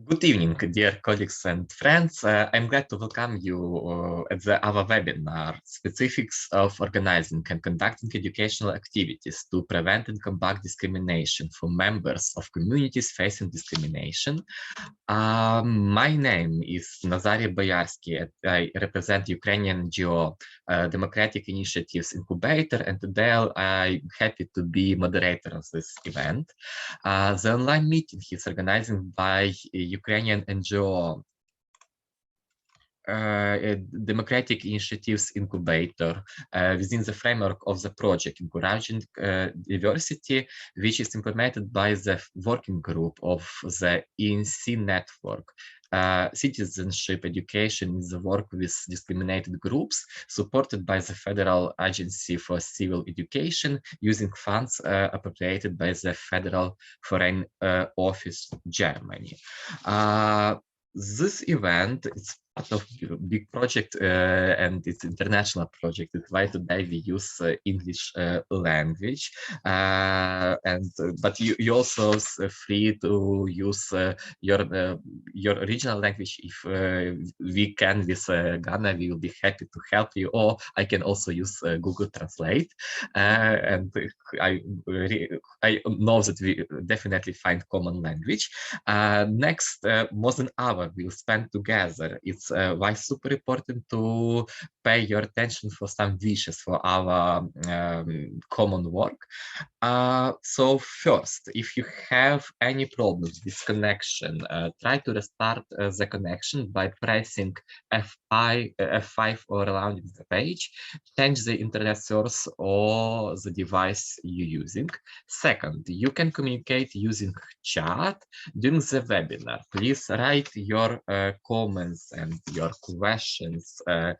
Good evening, dear colleagues and friends. I'm glad to welcome you at our webinar, Specifics of Organizing and Conducting Educational Activities to Prevent and Combat Discrimination for Members of Communities Facing Discrimination. My name is Nazary Boyarsky. I represent Ukrainian NGO Democratic Initiatives Incubator, and today I'm happy to be moderator of this event. The online meeting is organized by Ukrainian NGO Democratic Initiatives Incubator within the framework of the project Encouraging Diversity, which is implemented by the working group of the ENC network. Citizenship education is the work with discriminated groups, supported by the Federal Agency for Civil Education, using funds appropriated by the Federal Foreign Office, Germany. This event is part of a big project and it's international project. It's why today we use English language, but you also free to use your original language. If we can with Ganna, we will be happy to help you. Or I can also use Google Translate, and I know that we definitely find common language. Next, more than an hour we'll spend together. It's why super important to pay your attention for some wishes for our common work. So first, if you have any problems with connection, try to restart the connection by pressing F5 or around the page, change the internet source or the device you're using. Second, you can communicate using chat during the webinar. Please write your comments and your questions in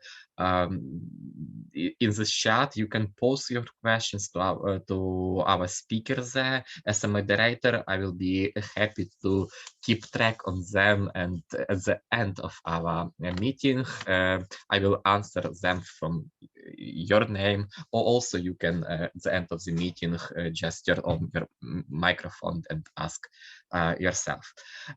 the chat. You can post your questions to our speakers there. As a moderator, I will be happy to keep track on them, and at the end of our meeting, I will answer them from your name, or also you can at the end of the meeting just turn on your microphone and ask yourself.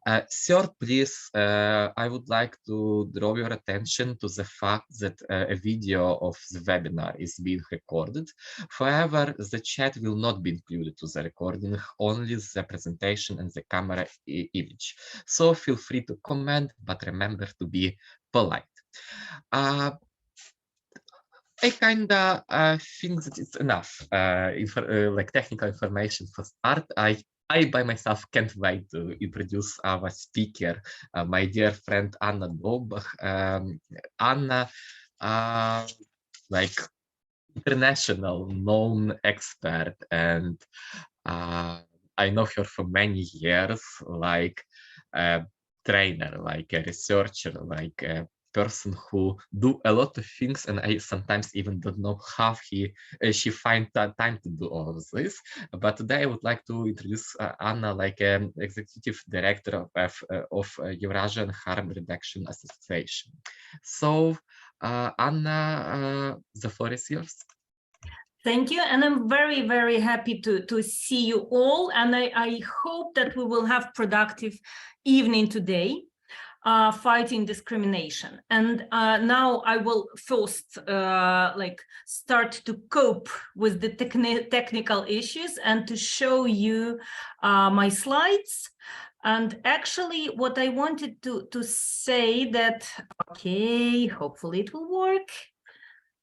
Third, please, I would like to draw your attention to the fact that a video of the webinar is being recorded. However, the chat will not be included to the recording, only the presentation and the camera image. So feel free to comment, but remember to be polite. I kinda think that it's enough like technical information for start. I by myself can't wait to introduce our speaker, my dear friend Ganna Dovbakh. Anna, like international known expert, and I know her for many years, like a trainer, like a researcher, like a person who do a lot of things, and I sometimes even don't know how she find time to do all of this. But today I would like to introduce Anna, like an executive director of Eurasian Harm Reduction Association. So Anna, the floor is yours. Thank you, and I'm very, very happy to see you all, and I hope that we will have productive evening today, fighting discrimination. And now I will first start to cope with the technical issues and to show you my slides. And actually, what I wanted to say that, okay, hopefully it will work.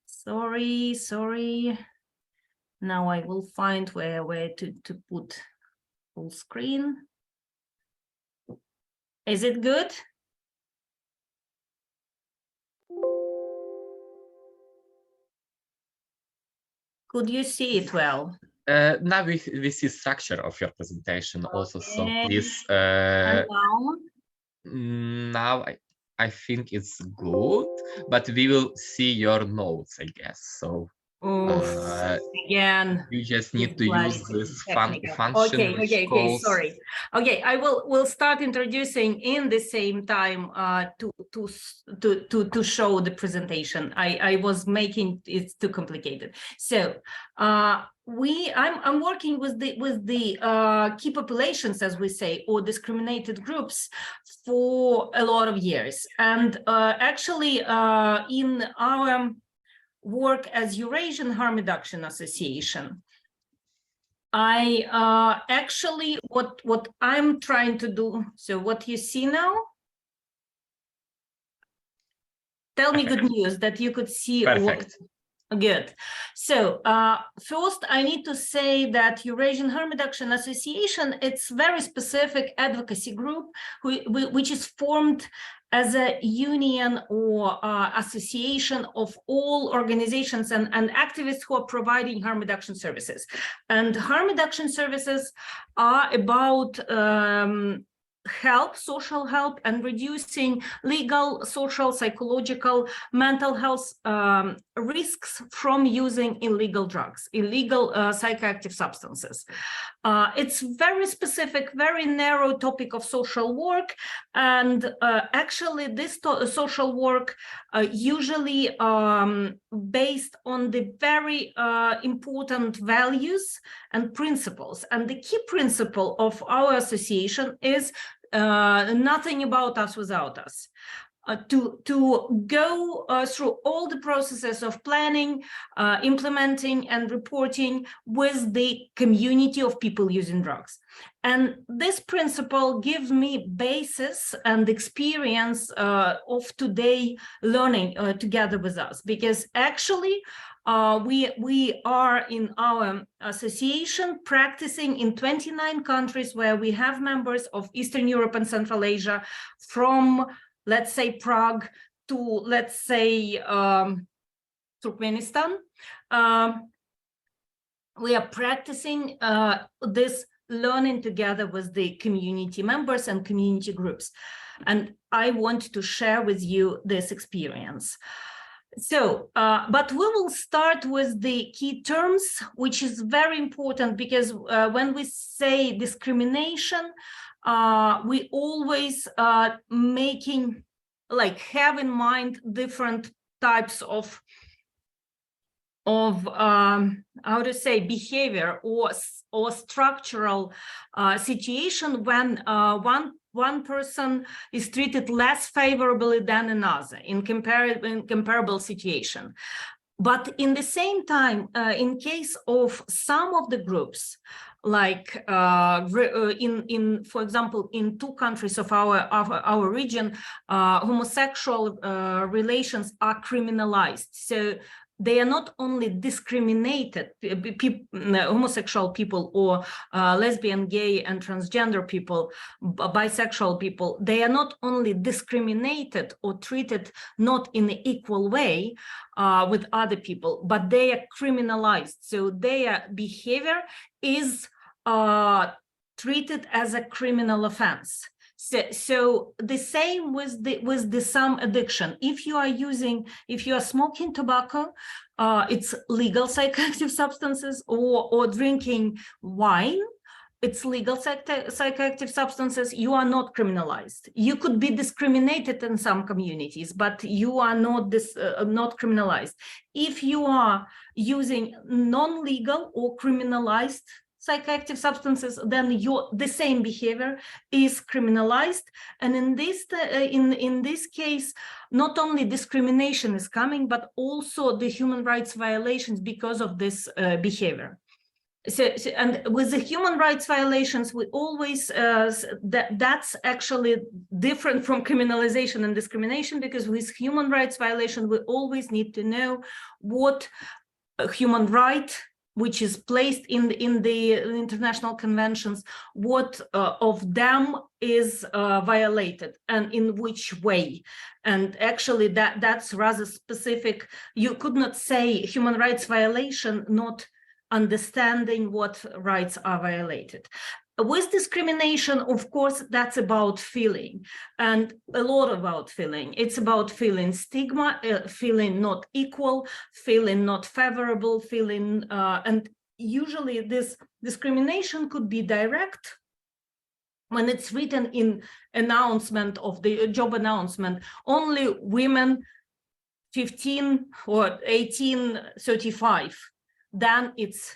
Sorry. Now I will find where to put full screen. Is it good? Could you see it well? Now we see structure of your presentation also, so please. Now I think it's good, but we will see your notes, I guess. So Again, you just need to use this function okay, which okay, calls... sorry. Okay, I will start introducing in the same time to show the presentation. I was making it too complicated. So I'm working with the key populations, as we say, or discriminated groups for a lot of years, and actually in our work as Eurasian Harm Reduction Association, I actually what I'm trying to do. So what you see now, tell me good news that you could see. Perfect. Good. So first, I need to say that Eurasian Harm Reduction Association, it's very specific advocacy group which is formed as a union or association of all organizations and activists who are providing harm reduction services. And harm reduction services are about help, social help, and reducing legal, social, psychological, mental health risks from using illegal drugs, illegal psychoactive substances. It's very specific, very narrow topic of social work, and actually this social work usually based on the very important values and principles. And the key principle of our association is nothing about us without us. To go through all the processes of planning, implementing, and reporting with the community of people using drugs. And this principle gives me basis and experience of today learning together with us, because actually we are in our association practicing in 29 countries where we have members of Eastern Europe and Central Asia, from, let's say, Prague to, let's say, Turkmenistan. We are practicing this learning together with the community members and community groups. And I want to share with you this experience. So, but we will start with the key terms, which is very important, because when we say discrimination, we always making, like, have in mind different types of how to say, behavior or structural situation when one person is treated less favorably than another in comparable situation. But in the same time, in case of some of the groups, like for example, in 2 countries of our region, homosexual relations are criminalized. So they are not only discriminated, homosexual people or lesbian, gay, and transgender people, bisexual people, they are not only discriminated or treated not in an equal way with other people, but they are criminalized. So their behavior is treated as a criminal offense. So the same with the some addiction. If you are smoking tobacco, it's legal psychoactive substances, or drinking wine, it's legal psychoactive substances, you are not criminalized. You could be discriminated in some communities, but you are not not criminalized. If you are using non-legal or criminalized psychoactive substances, then the same behavior is criminalized. And in this case, not only discrimination is coming, but also the human rights violations because of this behavior. So, and with the human rights violations, we always that's actually different from criminalization and discrimination, because with human rights violation, we always need to know what a human right, which is placed in the international conventions, what of them is violated and in which way. And actually that's rather specific. You could not say human rights violation not understanding what rights are violated. With discrimination, of course, that's about feeling, and a lot about feeling. It's about feeling stigma, feeling not equal, feeling not favorable, feeling, and usually this discrimination could be direct when it's written in announcement of the job announcement, only women 15 or 18, 35, then it's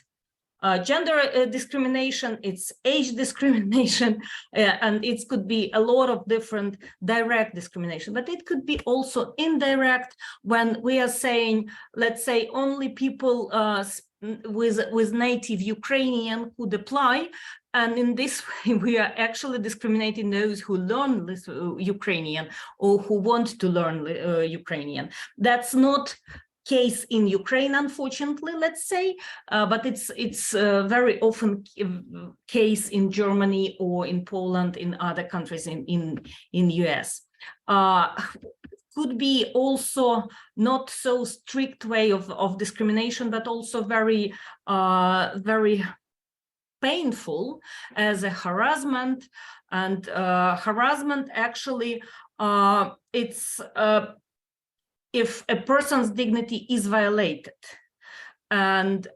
gender discrimination, it's age discrimination, and it could be a lot of different direct discrimination, but it could be also indirect when we are saying, let's say, only people with native Ukrainian could apply. And in this way, we are actually discriminating those who learn Ukrainian or who want to learn Ukrainian. That's not case in Ukraine, unfortunately, let's say, but it's very often case in Germany or in Poland, in other countries in US. Could be also not so strict way of discrimination, but also very very painful as a harassment. And harassment actually it's if a person's dignity is violated and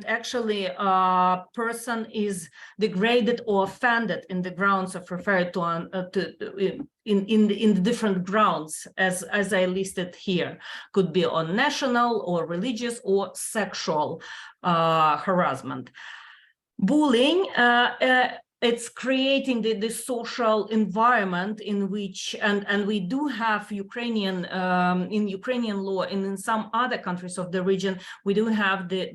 actually a person is degraded or offended in the grounds of referred to in the different grounds as I listed here, could be on national or religious or sexual harassment. Bullying, it's creating the social environment in which, and we do have Ukrainian, in Ukrainian law and in some other countries of the region, we do have the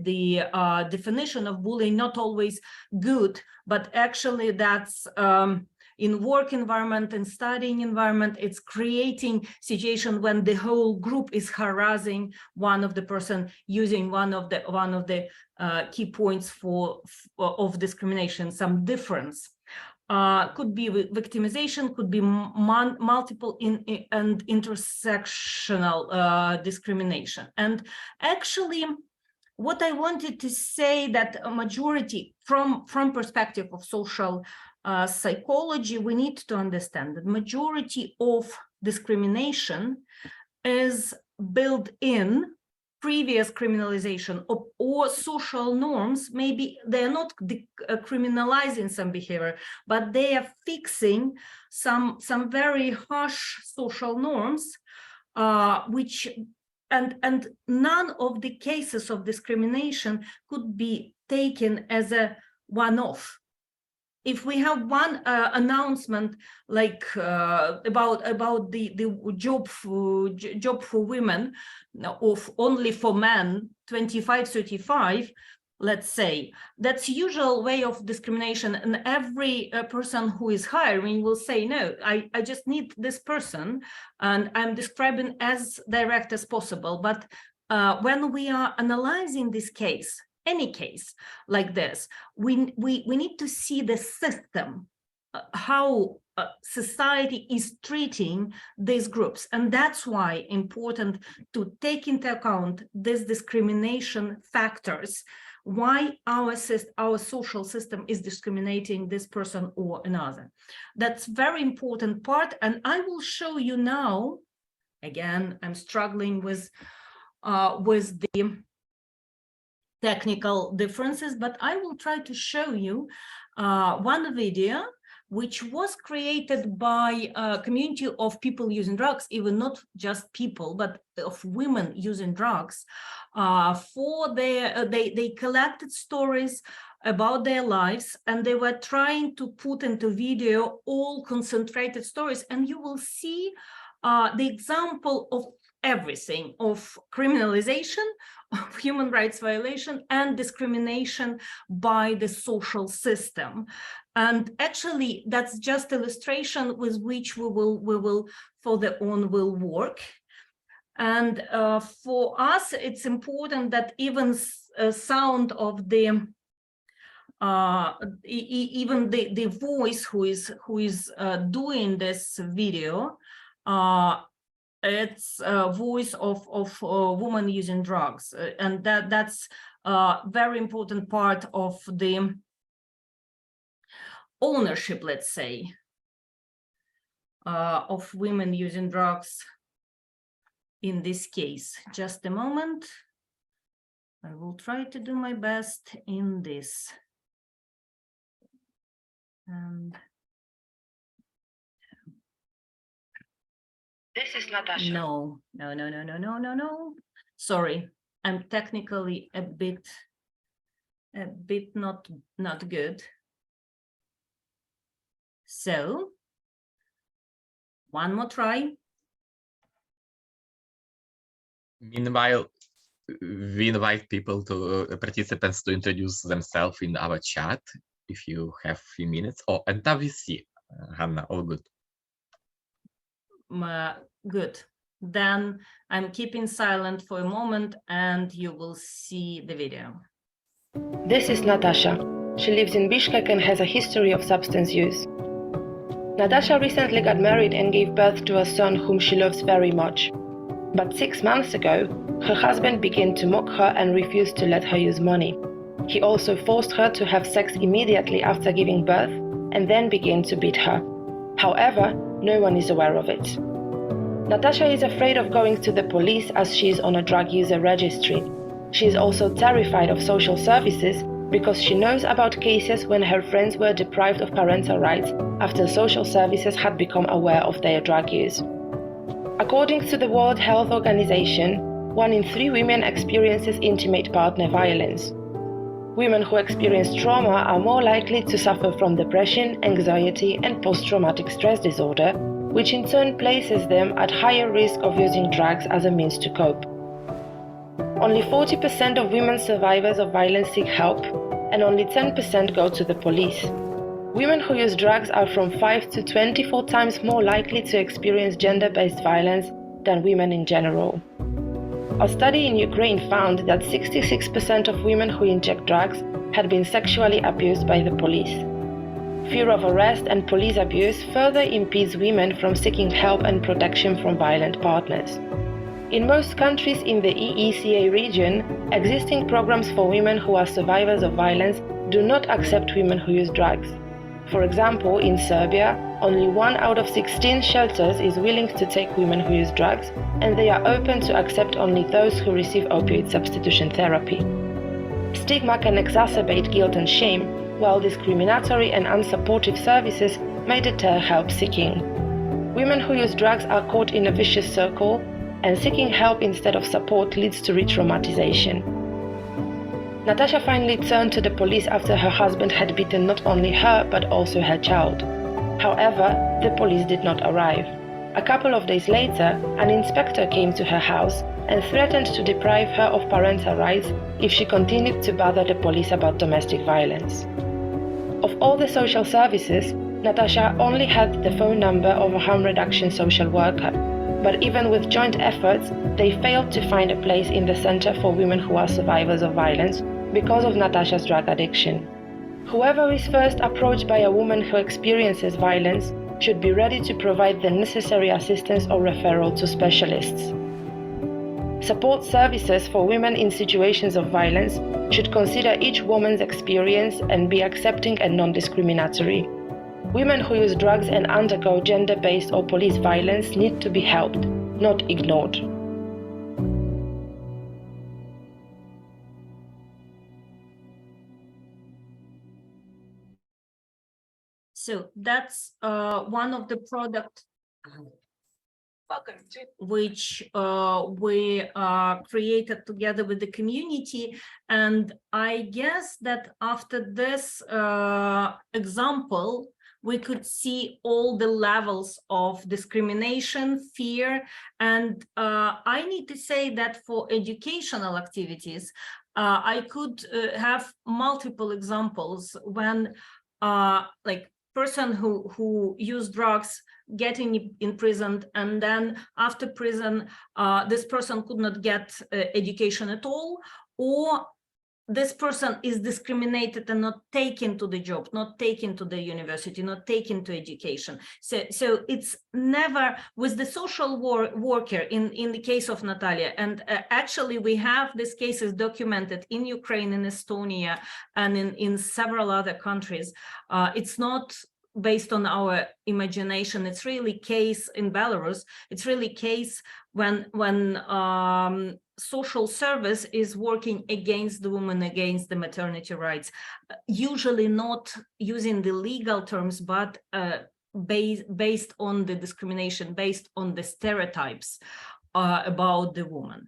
definition of bullying, not always good, but actually that's in work environment and studying environment, it's creating situation when the whole group is harassing one of the person using one of the key points of discrimination, some difference. Could be victimization, could be multiple and intersectional discrimination. And actually, what I wanted to say that a majority from perspective of social psychology, we need to understand that majority of discrimination is built in previous criminalization or social norms. Maybe they're not criminalizing some behavior, but they are fixing some very harsh social norms, which and none of the cases of discrimination could be taken as a one-off. If we have one announcement like about the job for women of only for men 25-35, let's say, that's usual way of discrimination, and every person who is hiring will say, no, I just need this person, and I'm describing as direct as possible. But when we are analyzing this case, any case like this, we need to see the system, how society is treating these groups. And that's why important to take into account these discrimination factors, why our social system is discriminating this person or another. That's very important part. And I will show you now, again, I'm struggling with the technical differences, but I will try to show you one video which was created by a community of people using drugs, even not just people, but of women using drugs. They collected stories about their lives, and they were trying to put into video all concentrated stories, and you will see the example of everything, of criminalization, of human rights violation, and discrimination by the social system. And actually, that's just illustration with which we will further on will work. And for us, it's important that even sound of the even the voice who is doing this video, it's a voice of a woman using drugs, and that's a very important part of the ownership, let's say, of women using drugs in this case. Just a moment. I will try to do my best in this. And this is Natasha. No. Sorry, I'm technically a bit not good. So, one more try. Meanwhile, we invite people participants to introduce themselves in our chat if you have a few minutes. Oh, and now we see, Hanna, all good. Good. Then I'm keeping silent for a moment and you will see the video. This is Natasha. She lives in Bishkek and has a history of substance use. Natasha recently got married and gave birth to a son whom she loves very much. But 6 months ago, her husband began to mock her and refused to let her use money. He also forced her to have sex immediately after giving birth and then began to beat her. However, no one is aware of it. Natasha is afraid of going to the police as she is on a drug user registry. She is also terrified of social services because she knows about cases when her friends were deprived of parental rights after social services had become aware of their drug use. According to the World Health Organization, 1 in 3 women experiences intimate partner violence. Women who experience trauma are more likely to suffer from depression, anxiety, and post-traumatic stress disorder, which in turn places them at higher risk of using drugs as a means to cope. Only 40% of women survivors of violence seek help, and only 10% go to the police. Women who use drugs are from 5 to 24 times more likely to experience gender-based violence than women in general. A study in Ukraine found that 66% of women who inject drugs had been sexually abused by the police. Fear of arrest and police abuse further impedes women from seeking help and protection from violent partners. In most countries in the EECA region, existing programs for women who are survivors of violence do not accept women who use drugs. For example, in Serbia, only 1 out of 16 shelters is willing to take women who use drugs, and they are open to accept only those who receive opioid substitution therapy. Stigma can exacerbate guilt and shame, while discriminatory and unsupportive services may deter help seeking. Women who use drugs are caught in a vicious circle, and seeking help instead of support leads to re-traumatization. Natasha finally turned to the police after her husband had beaten not only her but also her child. However, the police did not arrive. A couple of days later, an inspector came to her house and threatened to deprive her of parental rights if she continued to bother the police about domestic violence. Of all the social services, Natasha only had the phone number of a harm reduction social worker, but even with joint efforts, they failed to find a place in the Center for Women who are Survivors of Violence because of Natasha's drug addiction. Whoever is first approached by a woman who experiences violence should be ready to provide the necessary assistance or referral to specialists. Support services for women in situations of violence should consider each woman's experience and be accepting and non-discriminatory. Women who use drugs and undergo gender-based or police violence need to be helped, not ignored. So that's one of the products which we created together with the community. And I guess that after this example, we could see all the levels of discrimination, fear, and I need to say that for educational activities, I could have multiple examples when like person who use drugs getting imprisoned, and then after prison this person could not get education at all, or this person is discriminated and not taken to the job, not taken to the university, not taken to education. So it's never with the social worker in the case of Natalia. And actually, we have these cases documented in Ukraine, in Estonia, and in several other countries. It's not based on our imagination. It's really case in Belarus. It's really case when social service is working against the woman, against the maternity rights, usually not using the legal terms, but based on the discrimination, based on the stereotypes about the woman.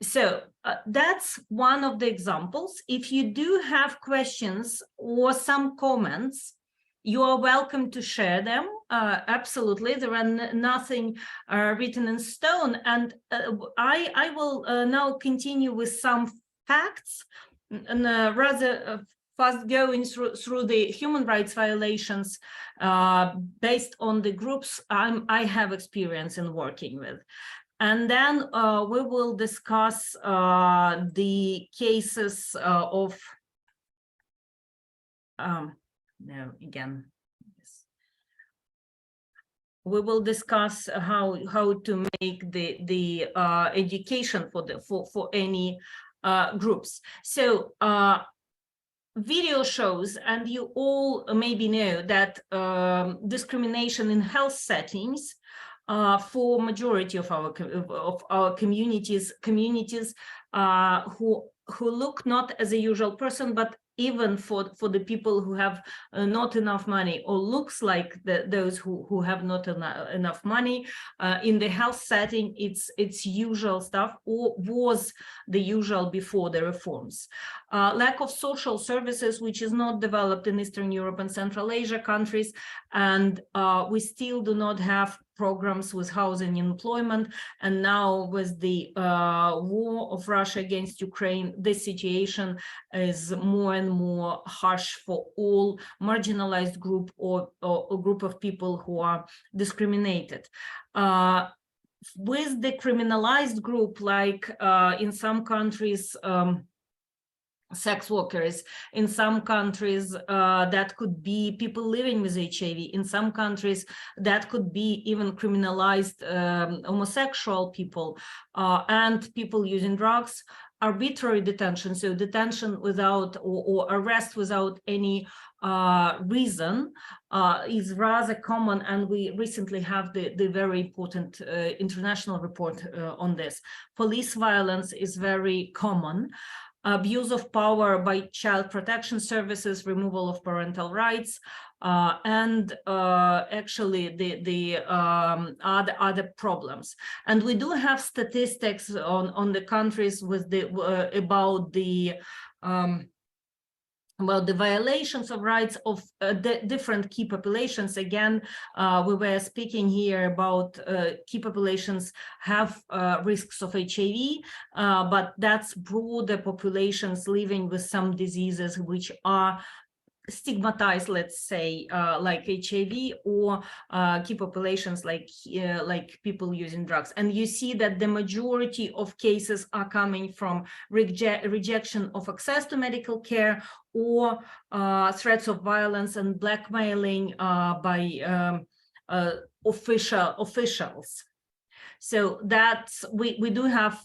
So that's one of the examples. If you do have questions or some comments, you are welcome to share them. Absolutely, there are nothing written in stone. And I will now continue with some facts and rather fast going through the human rights violations based on the groups I have experience in working with. And then we will discuss the cases of no, again, yes. We will discuss how to make the education for any groups. So video shows, and you all maybe know that discrimination in health settings for majority of our communities who look not as a usual person, but even for the people who have not enough money or looks like those who have not enough money in the health setting, it's usual stuff, or was the usual before the reforms. Lack of social services, which is not developed in Eastern Europe and Central Asia countries, and we still do not have programs with housing and employment. And now with the war of Russia against Ukraine, this situation is more and more harsh for all marginalized group or group of people who are discriminated. With the criminalized group, like in some countries, sex workers, in some countries that could be people living with HIV, in some countries that could be even criminalized homosexual people and people using drugs, arbitrary detention, so detention without or arrest without any reason is rather common, and we recently have the very important international report on this. Police violence is very common. Abuse of power by child protection services, removal of parental rights, and actually the other problems. And we do have statistics on the countries with the about the violations of rights of the different key populations. Again, we were speaking here about key populations have risks of HIV, but that's broader populations living with some diseases which are stigmatized, let's say, like HIV, or key populations like people using drugs. And you see that the majority of cases are coming from rejection of access to medical care, or threats of violence and blackmailing by officials. So that's we do have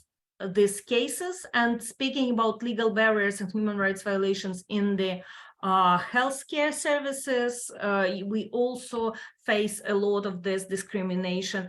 these cases. And speaking about legal barriers and human rights violations in the healthcare services, we also face a lot of this discrimination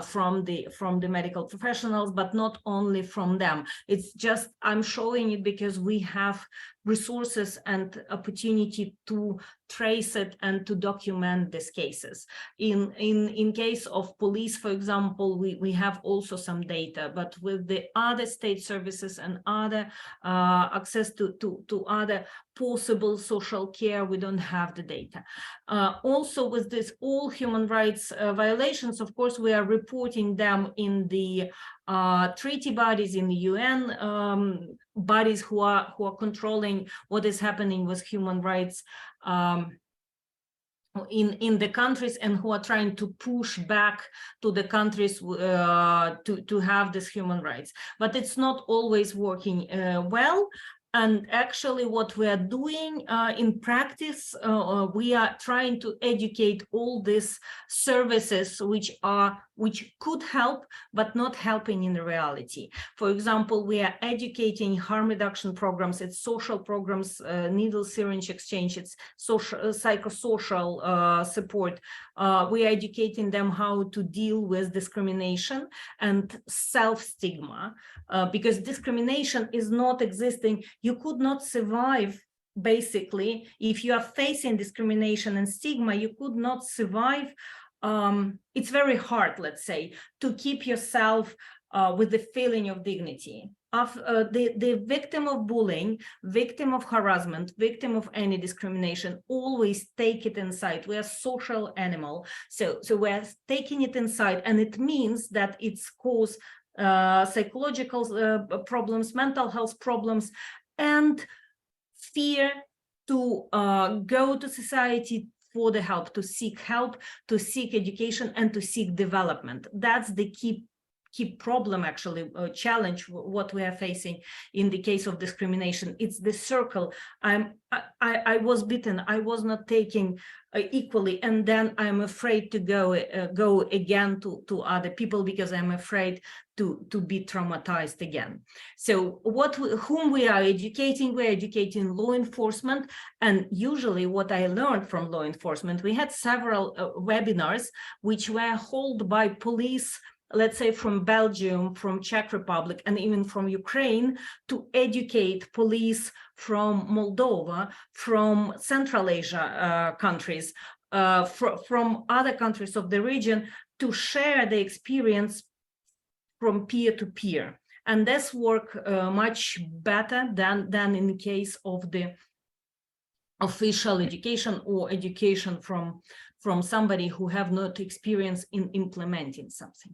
from the medical professionals, but not only from them. It's just, I'm showing it because we have resources and opportunity to trace it and to document these cases. In case of police, for example, we have also some data, but with the other state services and other access to other possible social care, we don't have the data. Also with this all human rights violations, of course, we are reporting them in the treaty bodies, in the UN bodies who are controlling what is happening with human rights in the countries, and who are trying to push back to the countries to have this human rights. But it's not always working well. And actually what we are doing in practice, we are trying to educate all these services which could help, but not helping in reality. For example, we are educating harm reduction programs, it's social programs, needle syringe exchange, it's social, psychosocial support. We are educating them how to deal with discrimination and self-stigma, because discrimination is not existing. You could not survive, basically, if you are facing discrimination and stigma, you could not survive. It's very hard, let's say, to keep yourself with the feeling of dignity. The victim of bullying, victim of harassment, victim of any discrimination, always take it inside. We are social animal, so we're taking it inside, and it means that it's cause psychological problems, mental health problems, and fear to go to society for the help, to seek education, and to seek development. That's the key problem, actually, challenge what we are facing in the case of discrimination. It's the circle. I was bitten, I was not taking equally, and then I'm afraid to go again to other people because I'm afraid to be traumatized again. So whom we are educating? We're educating law enforcement, and usually what I learned from law enforcement, we had several webinars which were held by police, let's say from Belgium, from Czech Republic, and even from Ukraine, to educate police from Moldova, from Central Asia countries, from other countries of the region, to share the experience from peer to peer. And this work much better than in the case of the official education or education from somebody who have not experience in implementing something.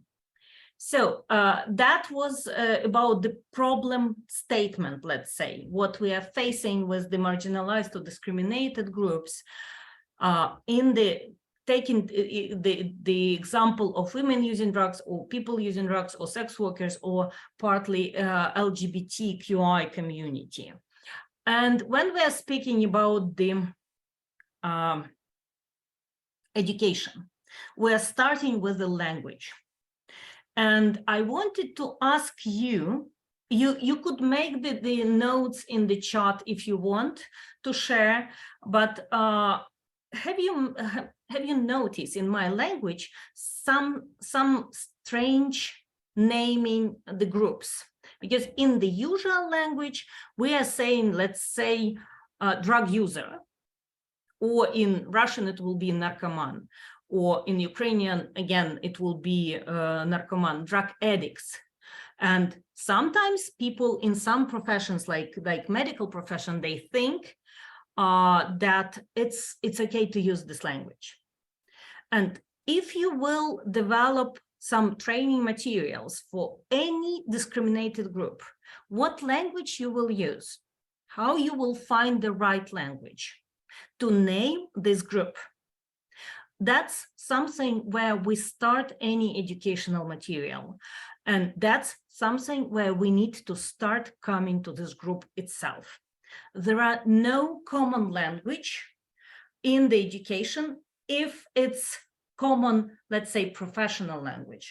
So that was about the problem statement, let's say, what we are facing with the marginalized or discriminated groups. Taking the example of women using drugs, or people using drugs, or sex workers, or partly LGBTQI community. And when we are speaking about the education, we are starting with the language. And I wanted to ask you, you could make the notes in the chat if you want to share, but have you noticed in my language some strange naming the groups? Because in the usual language, we are saying, let's say, drug user, or in Russian, it will be narcoman, or in Ukrainian, again, it will be narcoman, drug addicts. And sometimes people in some professions, like medical profession, they think that it's okay to use this language. And if you will develop some training materials for any discriminated group, what language you will use, how you will find the right language to name this group, that's something where we start any educational material. And that's something where we need to start coming to this group itself. There are no common language in the education if it's common, let's say, professional language.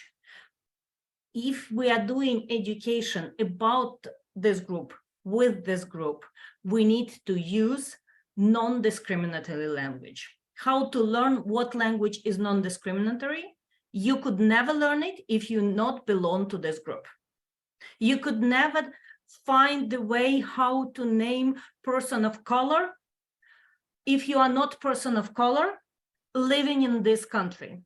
If we are doing education about this group, with this group, we need to use non-discriminatory language. How to learn what language is non-discriminatory? You could never learn it if you not belong to this group. You could never find the way how to name person of color if you are not person of color living in this country.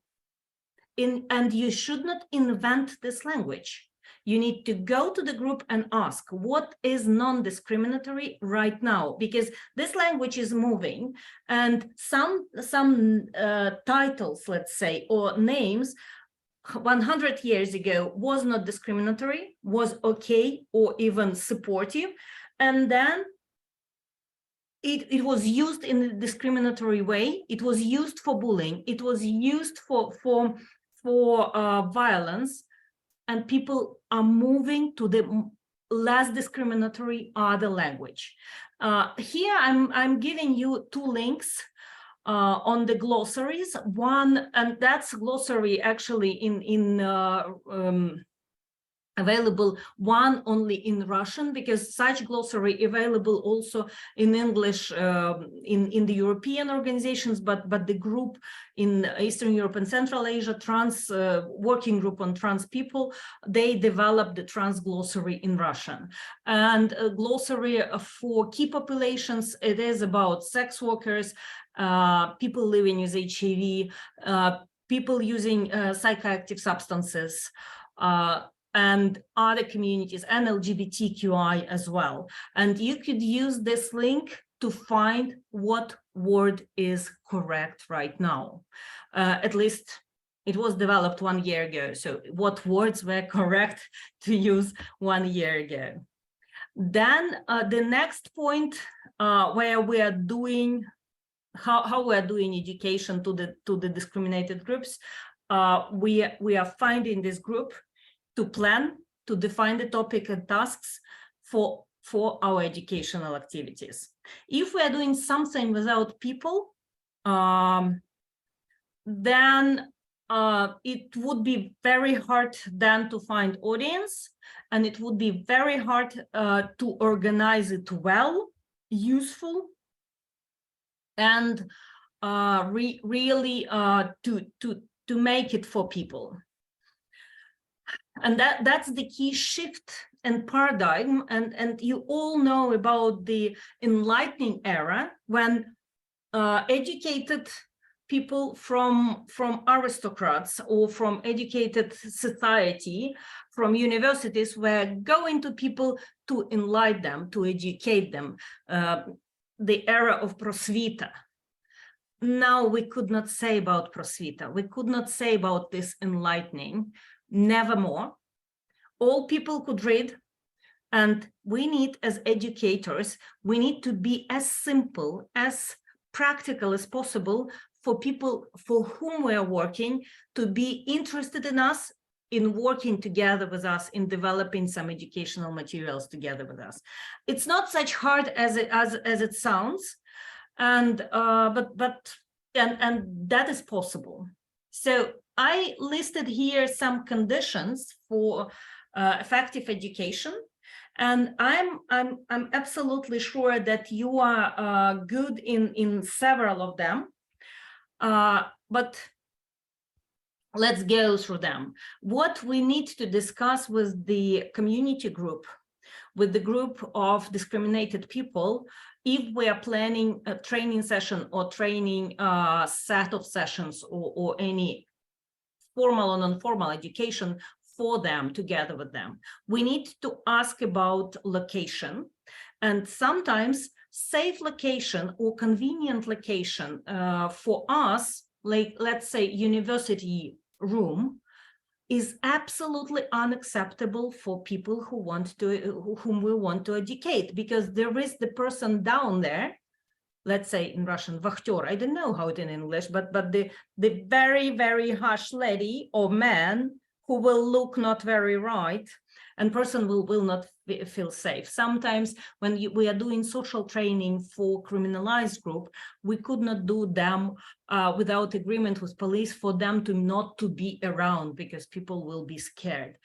And you should not invent this language. You need to go to the group and ask what is non-discriminatory right now, because this language is moving, and some titles, let's say, or names 100 years ago was not discriminatory, was okay, or even supportive, and then it was used in a discriminatory way. It was used for bullying. It was used for violence. And people are moving to the less discriminatory other language. Here I'm giving you two links on the glossaries. One, and that's glossary actually available one only in Russian, because such glossary available also in English in the European organizations, but the group in Eastern Europe and Central Asia, trans working group on trans people, they developed the trans glossary in Russian. And a glossary for key populations, it is about sex workers, people living with HIV, people using psychoactive substances, and other communities, and LGBTQI as well. And you could use this link to find what word is correct right now. At least it was developed 1 year ago. So what words were correct to use 1 year ago? Then the next point where we are doing, how we are doing education to the discriminated groups, we are finding this group to plan, to define the topic and tasks for our educational activities. If we are doing something without people, then it would be very hard then to find audience, and it would be very hard to organize it well, useful, and really to make it for people. And that's the key shift and paradigm. And you all know about the enlightening era, when educated people from aristocrats or from educated society, from universities, were going to people to enlighten them, to educate them, the era of prosvita. Now we could not say about prosvita, we could not say about this enlightening. Nevermore. All people could read, and we need, as educators, we need to be as simple, as practical as possible for people for whom we are working, to be interested in us, in working together with us, in developing some educational materials together with us. It's not such hard as it sounds, and that is possible. So I listed here some conditions for effective education, and I'm absolutely sure that you are good in several of them, but let's go through them. What we need to discuss with the community group, with the group of discriminated people, if we are planning a training session or training set of sessions, or any formal or non-formal education for them, together with them, we need to ask about location, and sometimes safe location or convenient location for us, like let's say university room, is absolutely unacceptable for people whom we want to educate, because there is the person down there, let's say in Russian, vakhter, I don't know how it in English, but the very, very harsh lady or man who will look not very right, and person will not feel safe. Sometimes when we are doing social training for criminalized group, we could not do them without agreement with police for them not to be around, because people will be scared.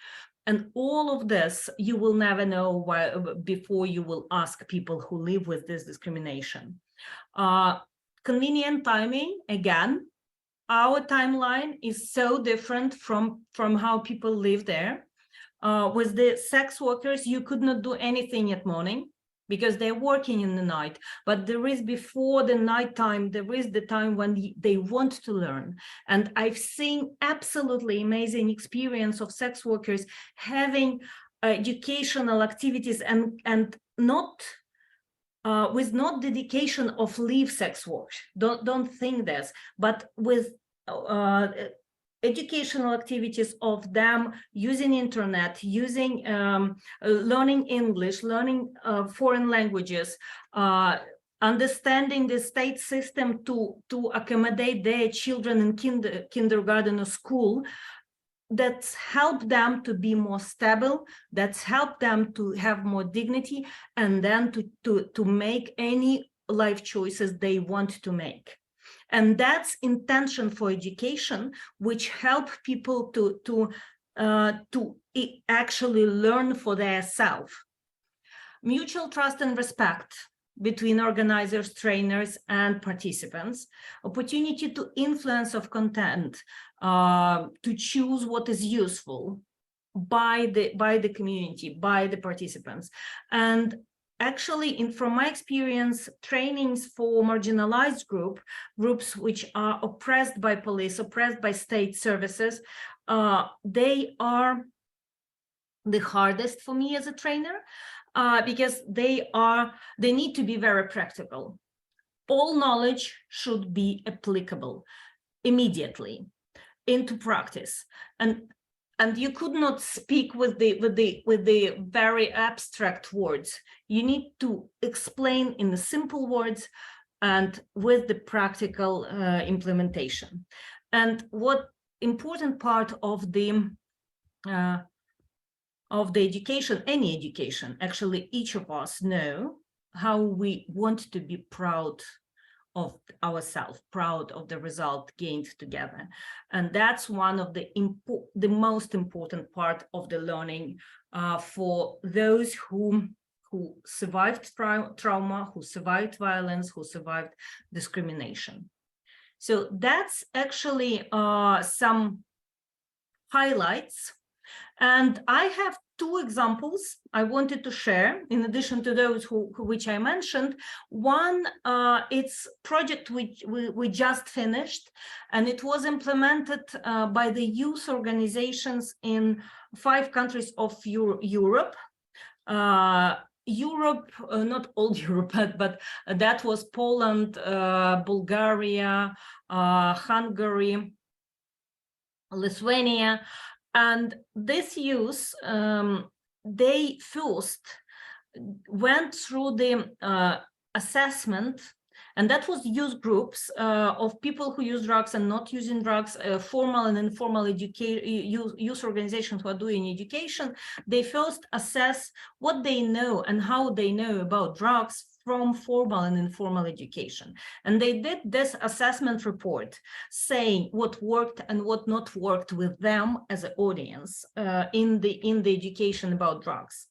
And all of this, you will never know before you will ask people who live with this discrimination. Convenient timing, again, our timeline is so different from how people live there. With the sex workers, you could not do anything at morning because they're working in the night, but there is before the night time, there is the time when they want to learn. And I've seen absolutely amazing experience of sex workers having educational activities and not with not dedication of leave sex work. Don't think this, but with educational activities of them using internet, using learning English, learning foreign languages, understanding the state system to accommodate their children in kindergarten or school. that's helped them to be more stable, that's helped them to have more dignity, and then to make any life choices they want to make. And that's intention for education, which help people to actually learn for their self. Mutual trust and respect between organizers, trainers, and participants, opportunity to influence of content, to choose what is useful by the community, by the participants. And actually, from my experience, trainings for marginalized groups which are oppressed by police, oppressed by state services, they are the hardest for me as a trainer, because they need to be very practical. All knowledge should be applicable immediately into practice, and you could not speak with the very abstract words. You need to explain in the simple words and with the practical implementation. And what important part of the education, any education, actually each of us know how we want to be proud of ourselves, proud of the result gained together. And that's one of the most important part of the learning for those who survived trauma, who survived violence, who survived discrimination. So that's actually some highlights. And I have two examples I wanted to share, in addition to those which I mentioned. One, it's project which we just finished, and it was implemented by the youth organizations in 5 countries of Europe. Not all Europe, but that was Poland, Bulgaria, Hungary, Lithuania. And this youth, they first went through the assessment, and that was youth groups of people who use drugs and not using drugs, formal and informal youth organizations who are doing education. They first assess what they know and how they know about drugs from formal and informal education. And they did this assessment report saying what worked and what not worked with them as an audience in the education about drugs.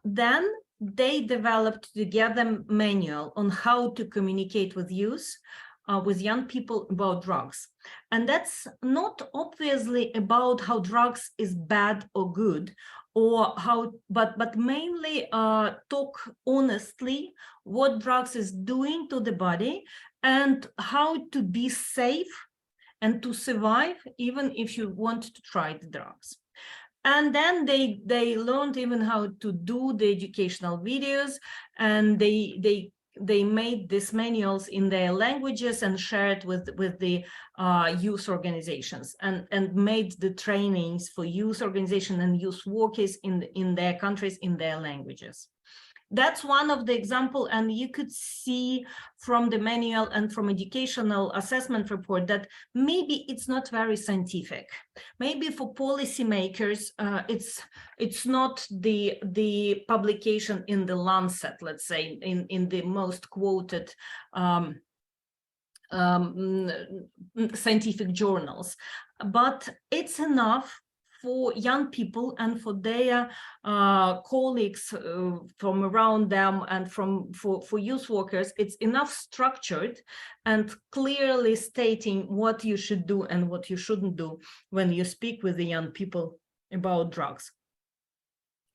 Then they developed together a manual on how to communicate with youth, with young people about drugs. And that's not obviously about how drugs is bad or good, or how, but mainly talk honestly what drugs is doing to the body and how to be safe and to survive even if you want to try the drugs. And then they learned even how to do the educational videos, and they made these manuals in their languages and shared with the youth organizations, and made the trainings for youth organization and youth workers in their countries in their languages. That's one of the example, and you could see from the manual and from educational assessment report that maybe it's not very scientific. Maybe for policymakers, it's not the publication in the Lancet, let's say, in the most quoted scientific journals, but it's enough for young people and for their colleagues from around them, and for youth workers. It's enough structured and clearly stating what you should do and what you shouldn't do when you speak with the young people about drugs,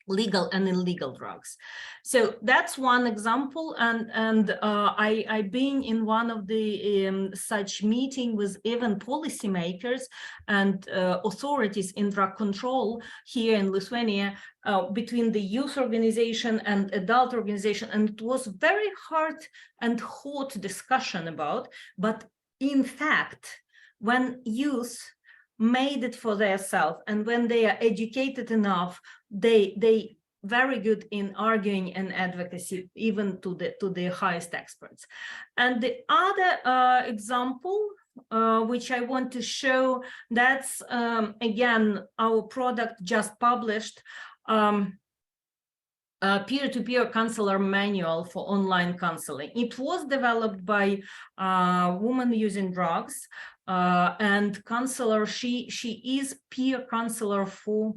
legal and illegal drugs. So that's one example, and I've been in one of the such meeting with even policymakers and authorities in drug control here in Lithuania, between the youth organization and adult organization, and it was very hard and hot discussion about. But in fact, when youth made it for themselves, and when they are educated enough, they very good in arguing and advocacy, even to the highest experts. And the other example which I want to show. That's again our product just published. Peer-to-peer counselor manual for online counseling. It was developed by a woman using drugs, and counselor. She is peer counselor for,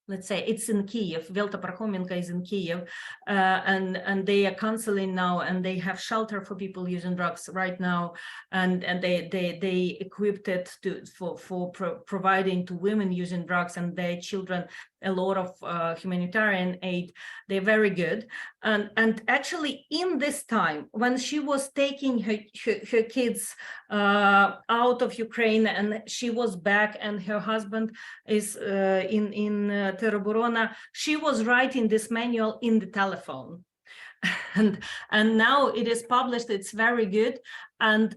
let's say, it's in Kiev. Velta Parchomenko is in Kiev, and they are counseling now, and they have shelter for people using drugs right now, and they equipped it for providing to women using drugs and their children a lot of humanitarian aid. They're very good, and actually in this time when she was taking her kids out of Ukraine, and she was back, and her husband is in Teroborona, she was writing this manual in the telephone, and now it is published. It's very good, and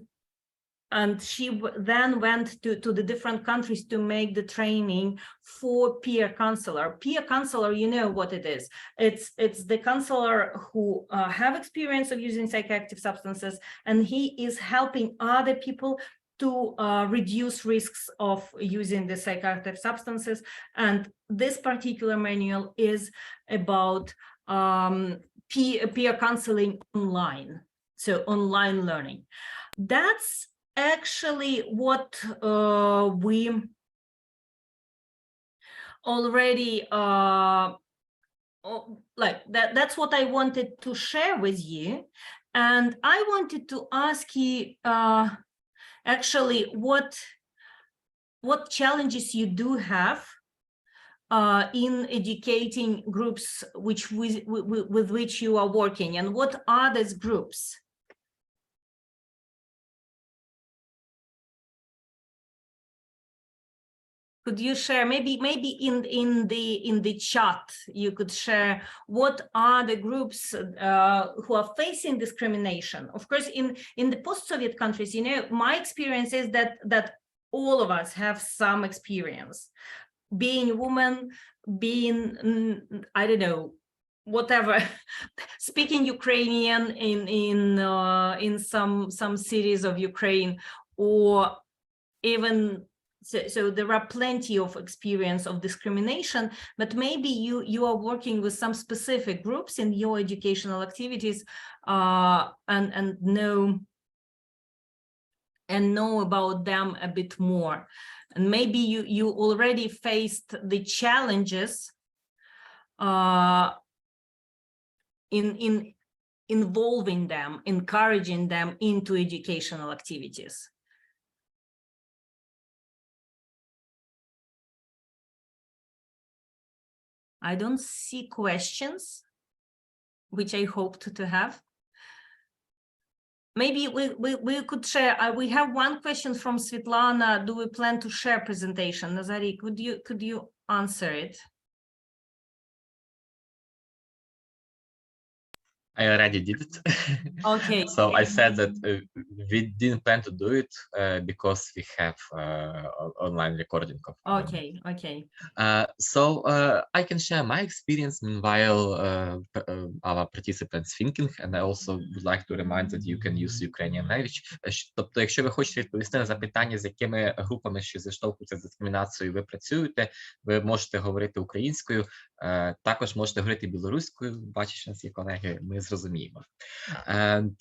she then went to the different countries to make the training for peer counselor. Peer counselor, you know what it is. It's the counselor who have experience of using psychoactive substances, and he is helping other people to reduce risks of using the psychoactive substances. And this particular manual is about peer counseling online, so online learning. That's actually what we already like that's what I wanted to share with you. And I wanted to ask you actually what challenges you do have in educating groups with which you are working, and what are these groups? Could you share, maybe in the chat, you could share what are the groups who are facing discrimination? Of course, in the post-Soviet countries, you know, my experience is that all of us have some experience, being a woman, being, I don't know, whatever, speaking Ukrainian in some cities of Ukraine, or even. So there are plenty of experience of discrimination, but maybe you are working with some specific groups in your educational activities, and know about them a bit more. And maybe you already faced the challenges in involving them, encouraging them into educational activities. I don't see questions, which I hoped to have. Maybe we could share. We have one question from Svetlana. Do we plan to share presentation? Nazari, could you answer it? I already did it. Okay. So I said that we didn't plan to do it because we have online recording of. Okay. Okay. So I can share my experience meanwhile our participants thinking, and I also would like to remind that you can use Ukrainian language. Тобто, якщо ви хочете відповісти на запитання, з якими групами, що зіштовхуються з дискримінацією, ви працюєте, ви можете говорити українською, також можете говорити білоруською, бачу, що у нас є колеги, ми зрозуміємо. And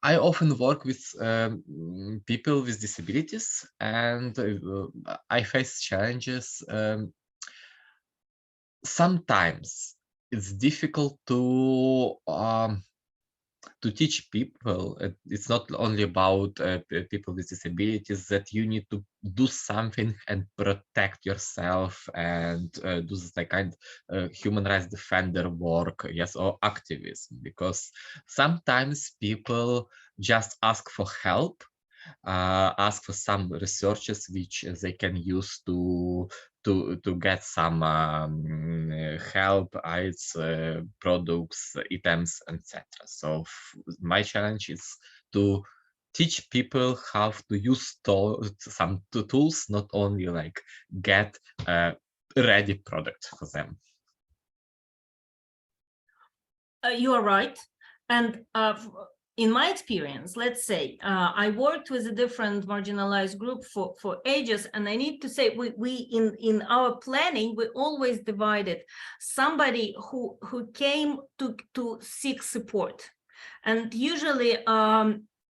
I often work with people with disabilities, and I face challenges. Sometimes it's difficult to teach people. It's not only about people with disabilities, that you need to do something and protect yourself and do this like kind of human rights defender work, yes, or activism, because sometimes people just ask for help, ask for some researches which they can use to get some help, aids, products, items, etc. So my challenge is to teach people how to use some tools, not only like get a ready product for them. You are right. And in my experience, let's say, I worked with a different marginalized group for ages, and I need to say we in our planning, we always divided somebody who came to seek support. And usually,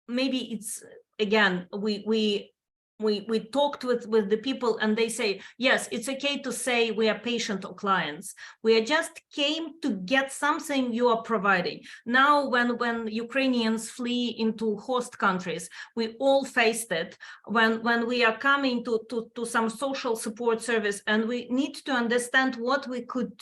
maybe it's, again, we talked with the people and they say, yes, it's okay to say we are patient or clients. We are just came to get something you are providing. Now, when Ukrainians flee into host countries, we all faced it. When we are coming to some social support service, and we need to understand what we could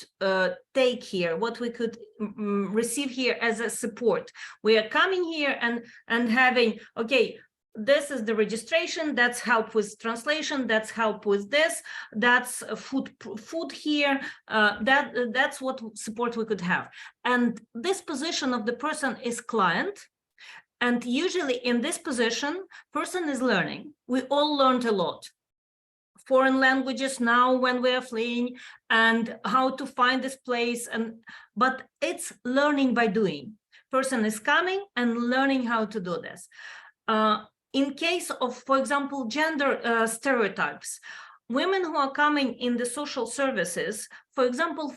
take here, what we could receive here as a support. We are coming here and having, okay, this is the registration, that's help with translation, that's help with this, that's food here, that's what support we could have. And this position of the person is client. And usually in this position, person is learning. We all learned a lot. Foreign languages now when we are fleeing, and how to find this place. But it's learning by doing. Person is coming and learning how to do this. In case of, for example, gender stereotypes, women who are coming in the social services, for example,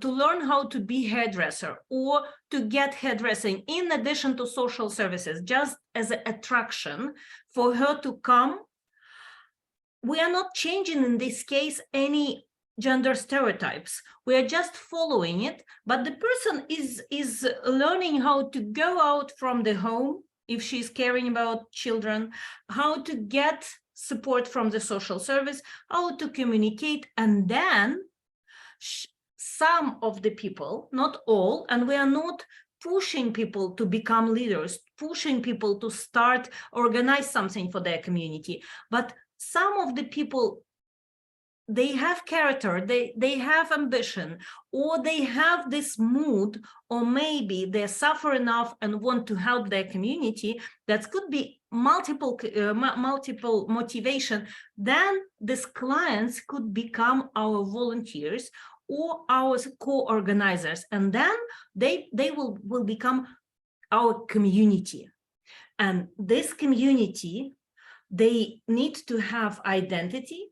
to learn how to be hairdresser or to get hairdressing in addition to social services, just as an attraction for her to come, we are not changing in this case any gender stereotypes. We are just following it, but the person is learning how to go out from the home, if she's caring about children, how to get support from the social service, how to communicate. And then some of the people, not all, and we are not pushing people to become leaders, pushing people to start, organize something for their community, but some of the people, they have character, they have ambition, or they have this mood, or maybe they suffer enough and want to help their community. That could be multiple motivation. Then these clients could become our volunteers or our co-organizers, and then they will become our community. And this community, they need to have identity.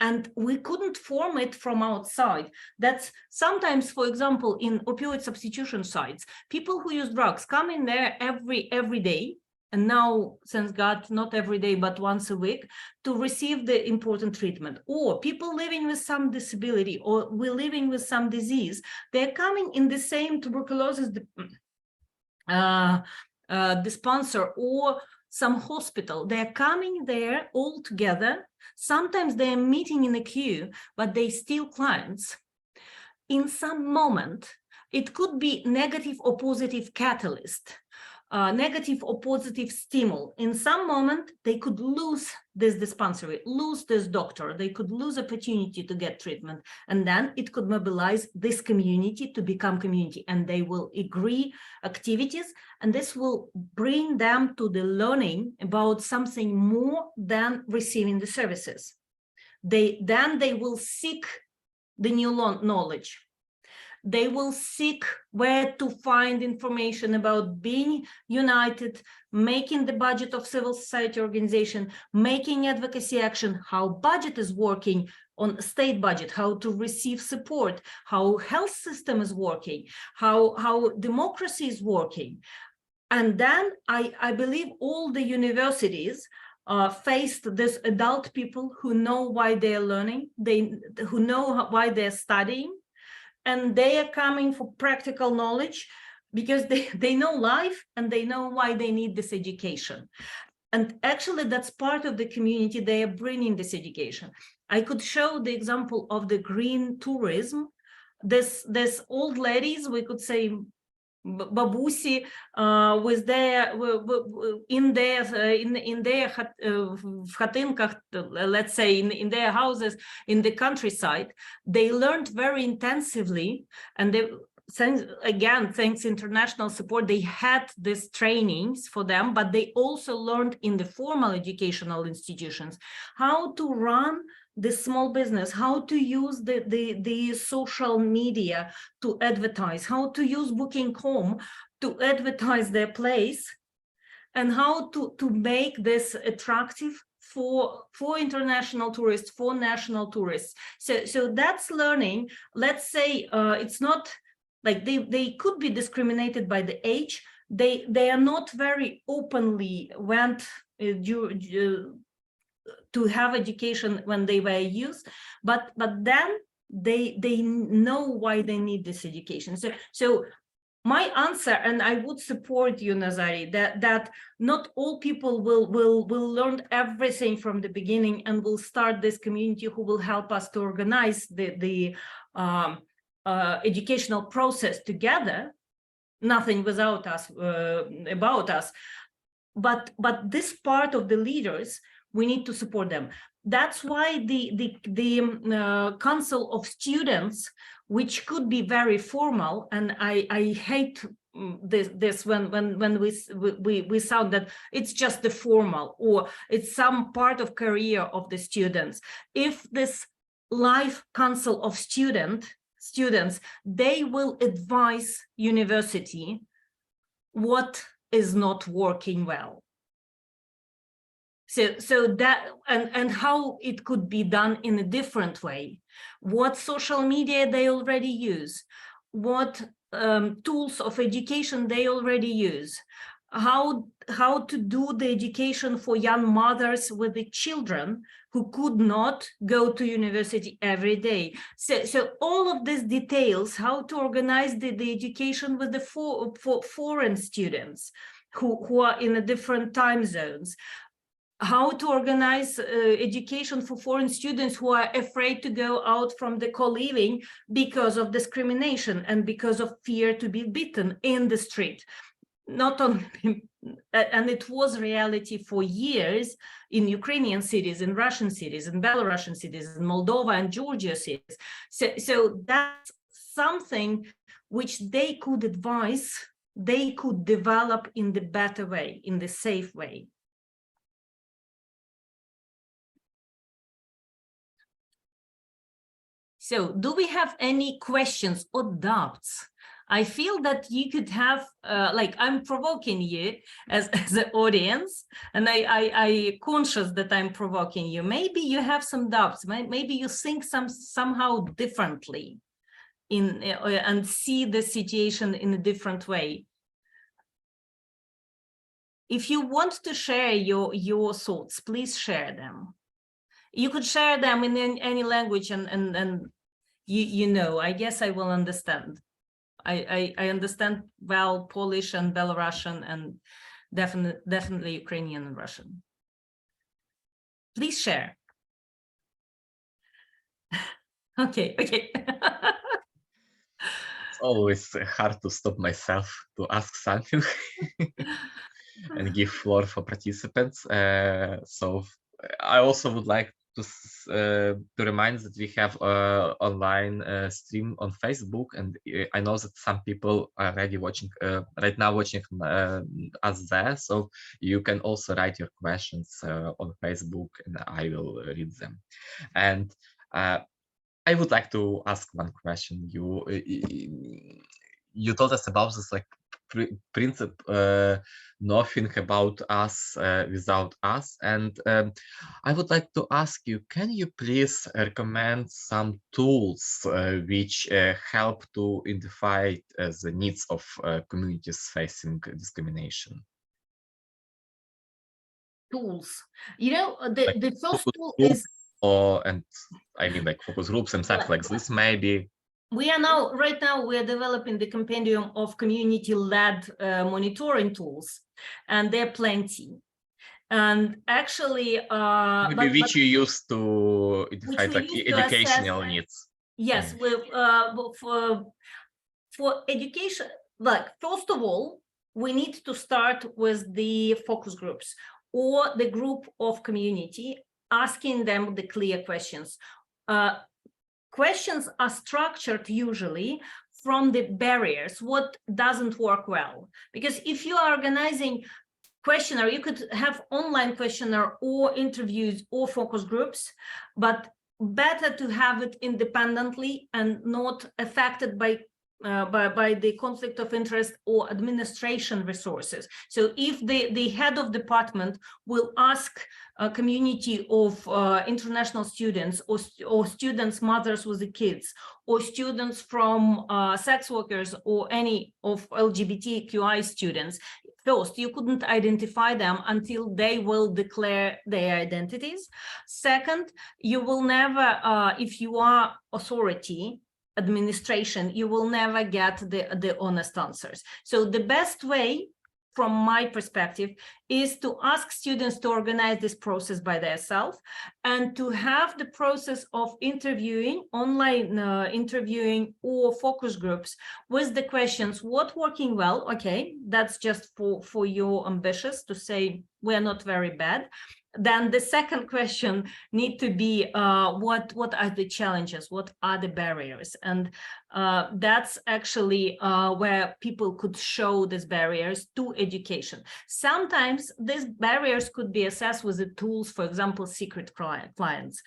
And we couldn't form it from outside. That's sometimes, for example, in opioid substitution sites, people who use drugs come in there every day, and now, thank God, not every day, but once a week, to receive the important treatment. Or people living with some disability, or we're living with some disease, they're coming in the same tuberculosis dispenser or some hospital. They're coming there all together. Sometimes they're meeting in a queue, but they still clients. In some moment, it could be negative or positive catalyst, negative or positive stimul. In some moment, they could lose this dispensary, lose this doctor, they could lose opportunity to get treatment. And then it could mobilize this community to become community, and they will agree activities, and this will bring them to the learning about something more than receiving the services. Then they will seek the new knowledge. They will seek where to find information about being united, making the budget of civil society organization, making advocacy action, how budget is working on state budget, how to receive support, how health system is working, how democracy is working. And then I believe all the universities faced this adult people who know why they're learning, who know why they're studying, and they are coming for practical knowledge because they know life and they know why they need this education. And actually, that's part of the community. They are bringing this education. I could show the example of the green tourism. This old ladies, we could say, babusi, with their in their chatinkach, let's say in their houses in the countryside, they learned very intensively, and they, thanks international support, they had these trainings for them, but they also learned in the formal educational institutions how to run the small business, how to use the social media to advertise, how to use Booking.com, to advertise their place, and how to make this attractive for international tourists, for national tourists. So that's learning. Let's say it's not like they could be discriminated by the age. They are not very openly went to have education when they were youth, but then they know why they need this education. So my answer, and I would support you, Nazari, that not all people will learn everything from the beginning and will start this community who will help us to organize the educational process together. Nothing without us, about us. But this part of the leaders, we need to support them. That's why the Council of Students, which could be very formal, and I hate this when we sound that it's just the formal or it's some part of career of the students. If this live Council of Students, they will advise university what is not working well. So that, and how it could be done in a different way, what social media they already use, what tools of education they already use, how to do the education for young mothers with the children who could not go to university every day. So all of these details, how to organize the education with the for foreign students who are in a different time zones, how to organize education for foreign students who are afraid to go out from the co-living because of discrimination and because of fear to be beaten in the street. Not only, and it was reality for years in Ukrainian cities, in Russian cities, in Belarusian cities, in Moldova and Georgia cities. So that's something which they could advise, they could develop in the better way, in the safe way. So do we have any questions or doubts? I feel that you could have, like, I'm provoking you as an audience, and I conscious that I'm provoking you. Maybe you have some doubts. Maybe you think somehow differently and see the situation in a different way. If you want to share your thoughts, please share them. You could share them in any language, and you know, I guess I will understand. I understand well Polish and Belarusian and definitely Ukrainian and Russian. Please share. Okay. It's always hard to stop myself to ask something and give floor for participants. So I also would like to remind that we have online stream on Facebook, and I know that some people are already watching right now, watching us there. So you can also write your questions on Facebook, and I will read them. And I would like to ask one question. You told us about this like principle, nothing about us without us, and I would like to ask you, can you please recommend some tools which help to identify the needs of communities facing discrimination? Tools, you know, the first tool is, and I mean like focus groups and stuff like this, maybe. We are right now we are developing the compendium of community-led monitoring tools, and there are plenty. And actually, which you use to identify like educational needs. Yes, for education, like first of all, we need to start with the focus groups or the group of community, asking them the clear questions. Questions are structured usually from the barriers, what doesn't work well. Because if you are organizing questionnaire, you could have online questionnaire or interviews or focus groups, but better to have it independently and not affected by by the conflict of interest or administration resources. So if the head of department will ask a community of international students or students, mothers with the kids, or students from sex workers or any of LGBTQI students, first, you couldn't identify them until they will declare their identities. Second, you will never, if you are authority, administration, you will never get the honest answers. So the best way, from my perspective, is to ask students to organize this process by themselves and to have the process of interviewing, online interviewing or focus groups with the questions, what working well, okay, that's just for your ambitious to say we're not very bad. Then the second question need to be what are the challenges, what are the barriers, and that's actually where people could show these barriers to education. Sometimes these barriers could be assessed with the tools, for example, secret clients.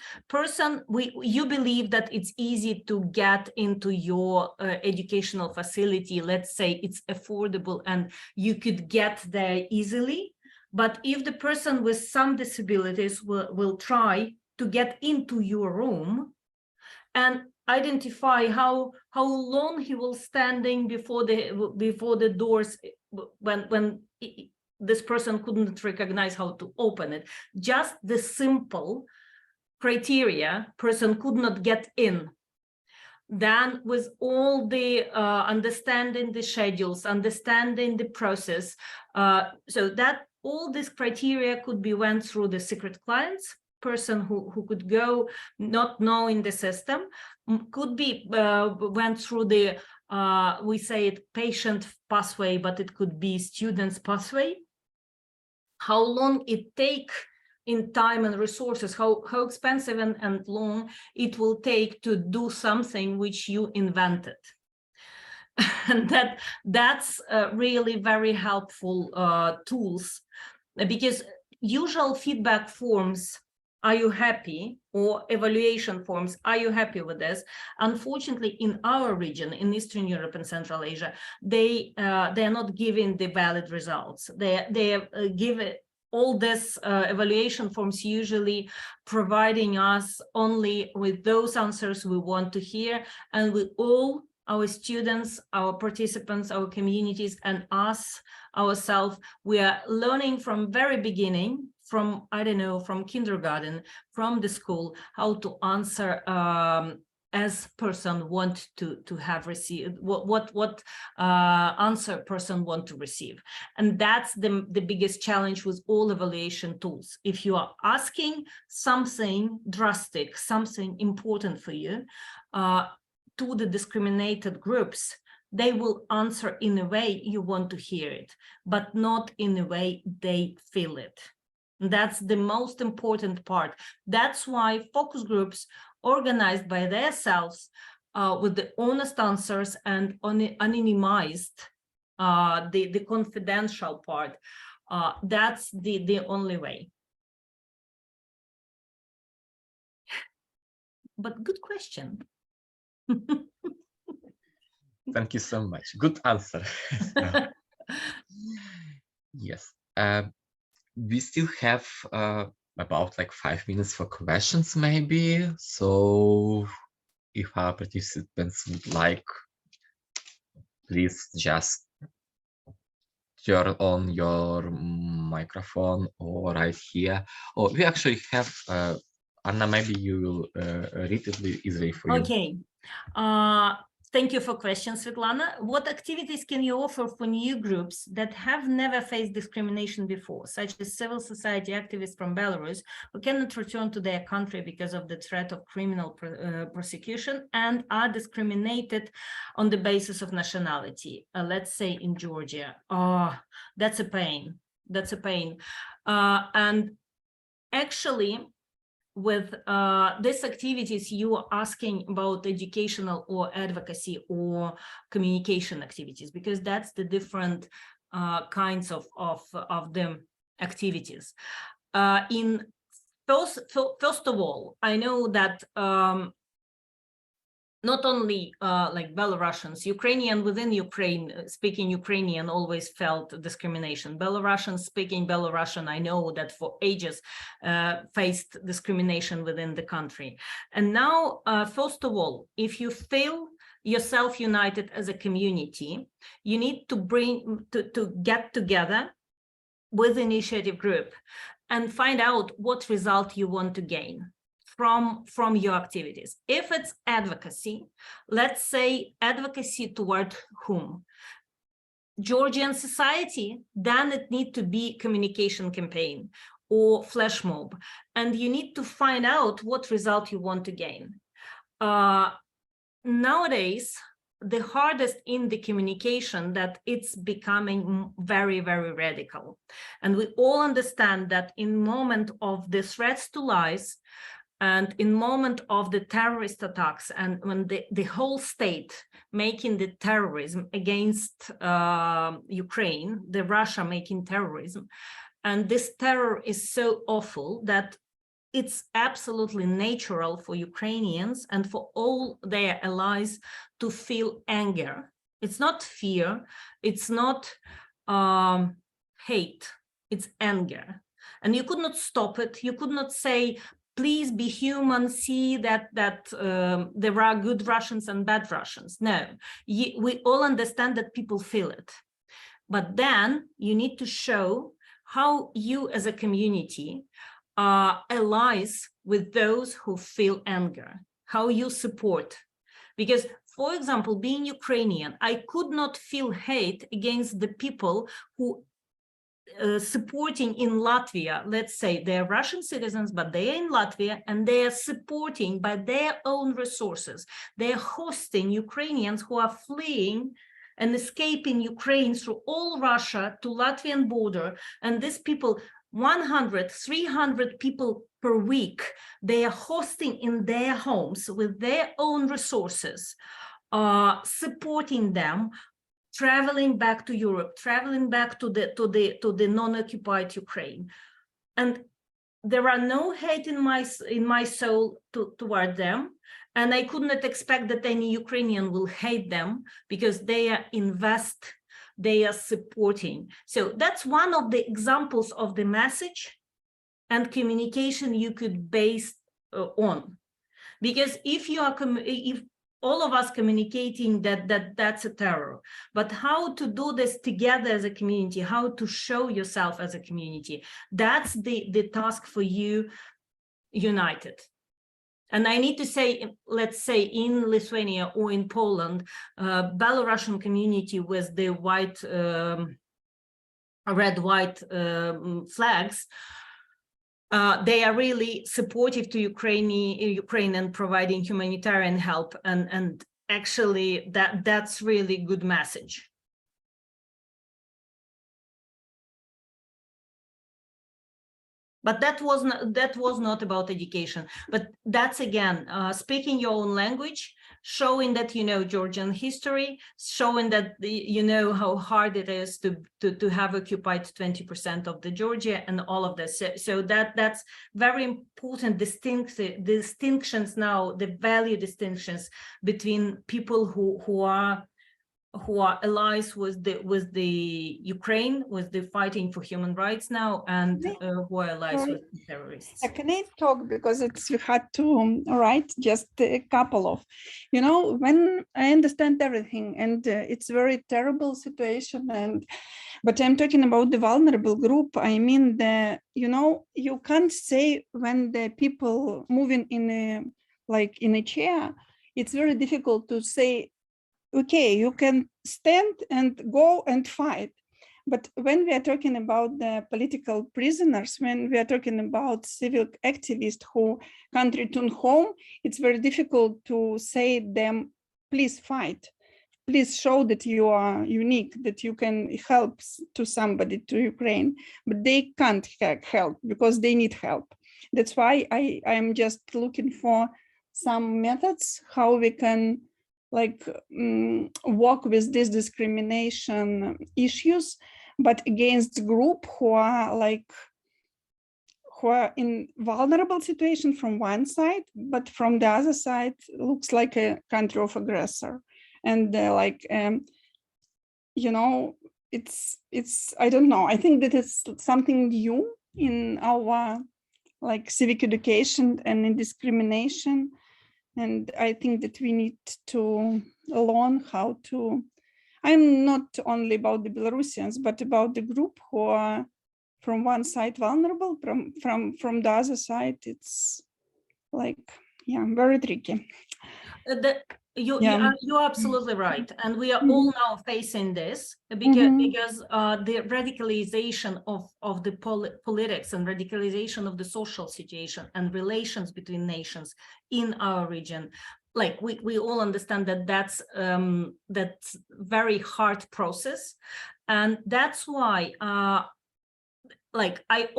You believe that it's easy to get into your educational facility, let's say it's affordable and you could get there easily. But if the person with some disabilities will try to get into your room and identify how long he will standing before the doors when this person couldn't recognize how to open it, just the simple criteria, person could not get in. Then with all the understanding the schedules, understanding the process, so that all these criteria could be went through the secret clients, person who could go not knowing the system, could be went through the, we say it patient pathway, but it could be student's pathway. How long it take in time and resources, how expensive and long it will take to do something which you invented. And that's really very helpful tools, because usual feedback forms, are you happy, or evaluation forms, are you happy with this? Unfortunately, in our region, in Eastern Europe and Central Asia, they are not giving the valid results. They give it all this evaluation forms usually providing us only with those answers we want to hear, and with all our students, our participants, our communities, and us ourselves, we are learning from very beginning, from, I don't know, from kindergarten, from the school, how to answer as person want to have received, what answer person want to receive. And that's the biggest challenge with all evaluation tools. If you are asking something drastic, something important for you, to the discriminated groups, they will answer in a way you want to hear it, but not in a way they feel it. That's the most important part. That's why focus groups organized by themselves with the honest answers and anonymized, the confidential part, that's the only way. But good question. Thank you so much. Good answer. Yes. We still have about like 5 minutes for questions, maybe. So if our participants would like, please just turn on your microphone or right here. Or we actually have, Anna, maybe you will read it easily for you. Okay. Thank you for questions, Svetlana. What activities can you offer for new groups that have never faced discrimination before, such as civil society activists from Belarus who cannot return to their country because of the threat of criminal prosecution and are discriminated on the basis of nationality, let's say in Georgia? Oh, that's a pain. That's a pain. And actually, with these activities, you are asking about educational or advocacy or communication activities, because that's the different kinds of the activities. First of all, I know that not only like Belarusians, Ukrainian within Ukraine, speaking Ukrainian always felt discrimination. Belarusians speaking Belarusian, I know that for ages faced discrimination within the country. And now, first of all, if you feel yourself united as a community, you need to to get together with initiative group and find out what result you want to gain from your activities. If it's advocacy, let's say advocacy toward whom? Georgian society, then it need to be communication campaign or flash mob, and you need to find out what result you want to gain. Nowadays, the hardest in the communication that it's becoming very, very radical. And we all understand that in moment of the threats to lives and in moment of the terrorist attacks, and when the whole state making the terrorism against Ukraine, the Russia making terrorism, and this terror is so awful that it's absolutely natural for Ukrainians and for all their allies to feel anger. It's not fear, it's not hate, it's anger. And you could not stop it. You could not say, please be human, see that there are good Russians and bad Russians. No, we all understand that people feel it. But then you need to show how you as a community allies with those who feel anger, how you support. Because, for example, being Ukrainian, I could not feel hate against the people who supporting in Latvia, let's say they're Russian citizens, but they are in Latvia and they are supporting by their own resources. They're hosting Ukrainians who are fleeing and escaping Ukraine through all Russia to Latvian border. And these people, 100, 300 people per week, they are hosting in their homes with their own resources, supporting them, traveling back to Europe, traveling back to the non-occupied Ukraine. And there are no hate in my soul toward them. And I could not expect that any Ukrainian will hate them because they are they are supporting. So that's one of the examples of the message and communication you could base on. Because if you are, if all of us communicating that's a terror, but how to do this together as a community, how to show yourself as a community, that's the task for you united. And I need to say, let's say in Lithuania or in Poland, Belarusian community with the white, red-white flags, they are really supportive to Ukraine and providing humanitarian help. And actually that's really good message. But that was not about education. But that's again, speaking your own language, showing that you know Georgian history, showing that you know how hard it is to have occupied 20% of the Georgia and all of this. So that's very important distinctions now, the value distinctions between people who are allies with the Ukraine, with the fighting for human rights now, and who are allies with the terrorists. Can I talk, because you had to write just a couple of, when I understand everything, and it's a very terrible situation, but I'm talking about the vulnerable group. I mean, you can't say when the people moving in a chair, it's very difficult to say, okay, you can stand and go and fight. But when we are talking about the political prisoners, when we are talking about civil activists who can't return home, it's very difficult to say them, please fight. Please show that you are unique, that you can help to somebody, to Ukraine. But they can't help because they need help. That's why I'm just looking for some methods how we can work with these discrimination issues, but against group who are who are in vulnerable situation from one side, but from the other side looks like a country of aggressor. And you know, it's I don't know. I think that it's something new in our like civic education and in discrimination. And I think that we need to learn how to, I'm not only about the Belarusians, but about the group who are from one side vulnerable, from the other side, it's like, yeah, very tricky. You're absolutely right, and we are all now facing this because the radicalization of the politics and radicalization of the social situation and relations between nations in our region. Like we all understand that that's very hard process, and that's why like I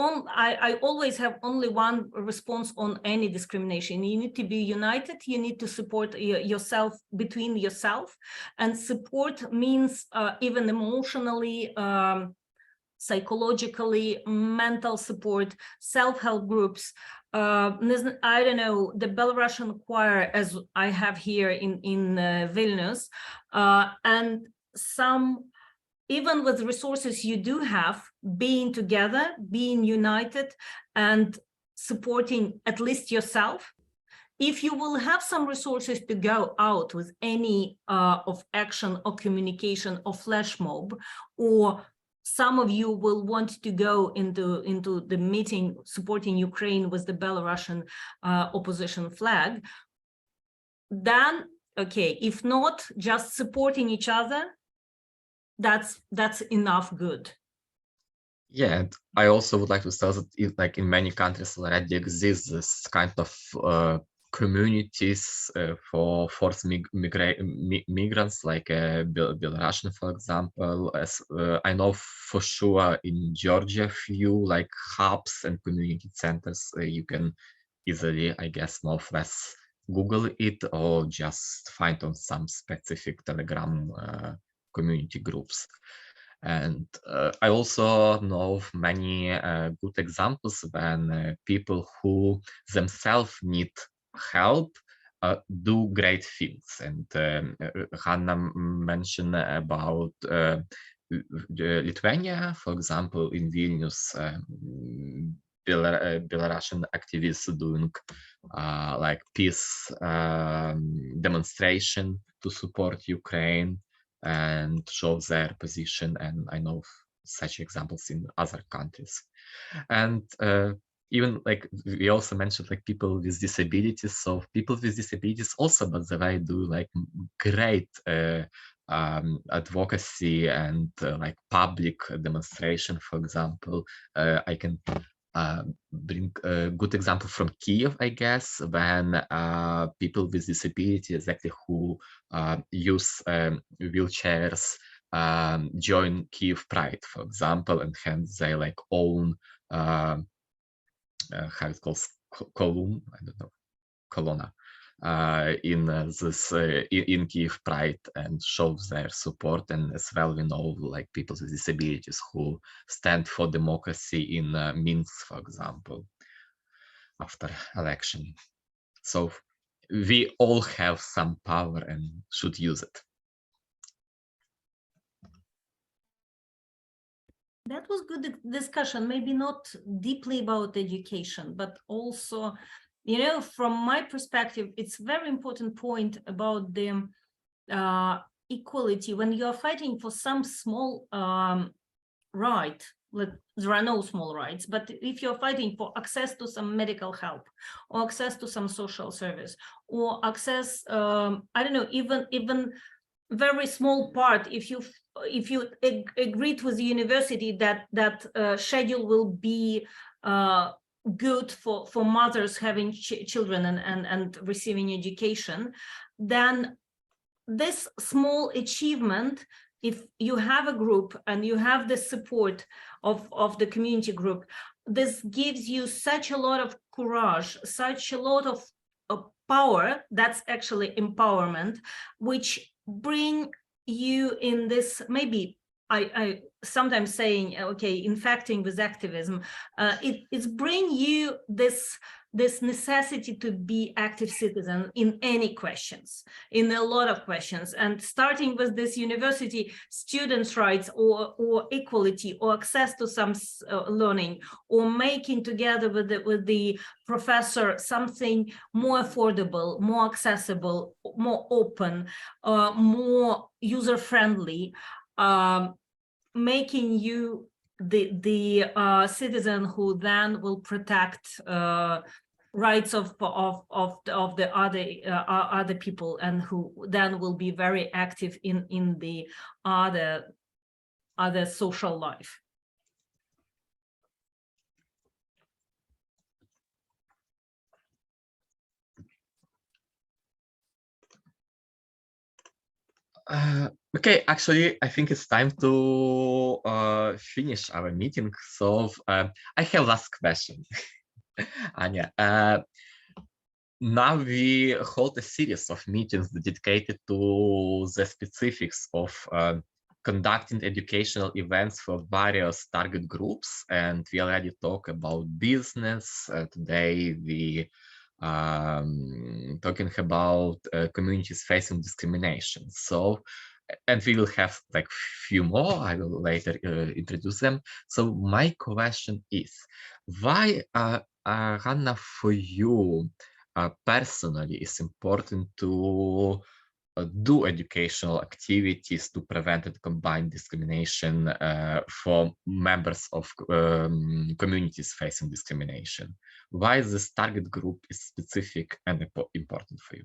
always have only one response on any discrimination. You need to be united. You need to support yourself between yourself, and support means even emotionally, psychologically, mental support, self-help groups. I don't know, the Belarusian choir, as I have here in Vilnius, and some. Even with resources you do have, being together, being united, and supporting at least yourself. If you will have some resources to go out with any of action or communication or flash mob, or some of you will want to go into the meeting supporting Ukraine with the Belarusian opposition flag, then okay. If not, just supporting each other, that's enough good. Yeah, and I also would like to say that like in many countries already exists this kind of communities for forced migrants, like Belarusian, for example. As I know for sure in Georgia, few like hubs and community centers. You can easily, I guess, more or less Google it or just find on some specific Telegram community groups. And I also know of many good examples when people who themselves need help do great things. And Hanna mentioned about Lithuania, for example, in Vilnius, Belarusian activists doing like peace demonstration to support Ukraine and show their position. And I know such examples in other countries. And even like we also mentioned like people with disabilities. So people with disabilities also, by the way, do like great advocacy and like public demonstration. For example, I can bring a good example from Kiev, I guess, when people with disability, exactly who use wheelchairs, join Kiev Pride, for example, and hence they like own how it calls column, I don't know, colonna in this in Kiev Pride, and shows their support. And as well, we know like people with disabilities who stand for democracy in Minsk, for example, after election. So we all have some power and should use it. That was good discussion, maybe not deeply about education, but also, you know, from my perspective, it's a very important point about the equality. When you are fighting for some small right, there are no small rights, but if you're fighting for access to some medical help or access to some social service or access, I don't know, even very small part, if you agreed with the university that schedule will be good for mothers having children and receiving education, then this small achievement, if you have a group and you have the support of the community group, this gives you such a lot of courage, such a lot of power. That's actually empowerment, which bring you in this maybe I sometimes saying, okay, infecting with activism, it's bring you this necessity to be active citizen in any questions, in a lot of questions, and starting with this university students' rights or equality or access to some learning, or making together with the professor something more affordable, more accessible, more open, more user-friendly, making you the citizen who then will protect rights of the other people, and who then will be very active in the other social life. Okay, actually, I think it's time to finish our meeting. So I have last question, Anya. Now we hold a series of meetings dedicated to the specifics of conducting educational events for various target groups, and we already talked about business. Today we talking about communities facing discrimination. So, and we will have like few more. I will later introduce them. So my question is, why, Ganna, for you personally, is important to do educational activities to prevent and combine discrimination for members of communities facing discrimination? Why this target group is specific and important for you?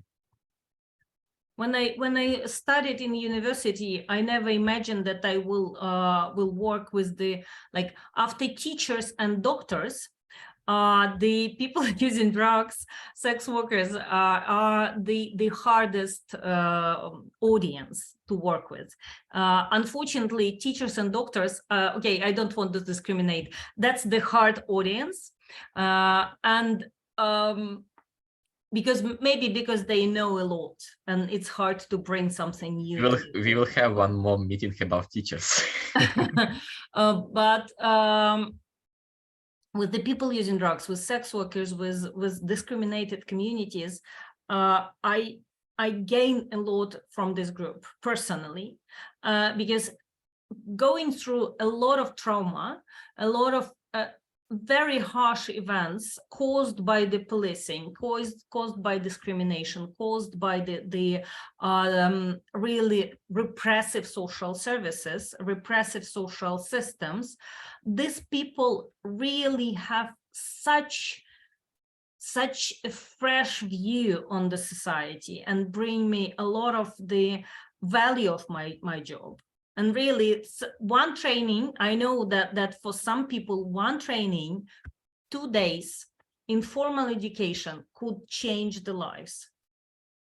When I studied in university, I never imagined that I will work with the, like, after teachers and doctors, the people using drugs, sex workers are the hardest audience to work with. Unfortunately, teachers and doctors, okay, I don't want to discriminate. That's the hard audience. Because they know a lot, and it's hard to bring something new. We will have one more meeting about teachers. But with the people using drugs, with sex workers, with discriminated communities, I gain a lot from this group personally, because going through a lot of trauma, a lot of very harsh events caused by the policing, caused by discrimination, caused by the really repressive social services, repressive social systems. These people really have such a fresh view on the society, and bring me a lot of the value of my job. And really, it's one training. I know that for some people, one training, 2 days, informal education could change the lives.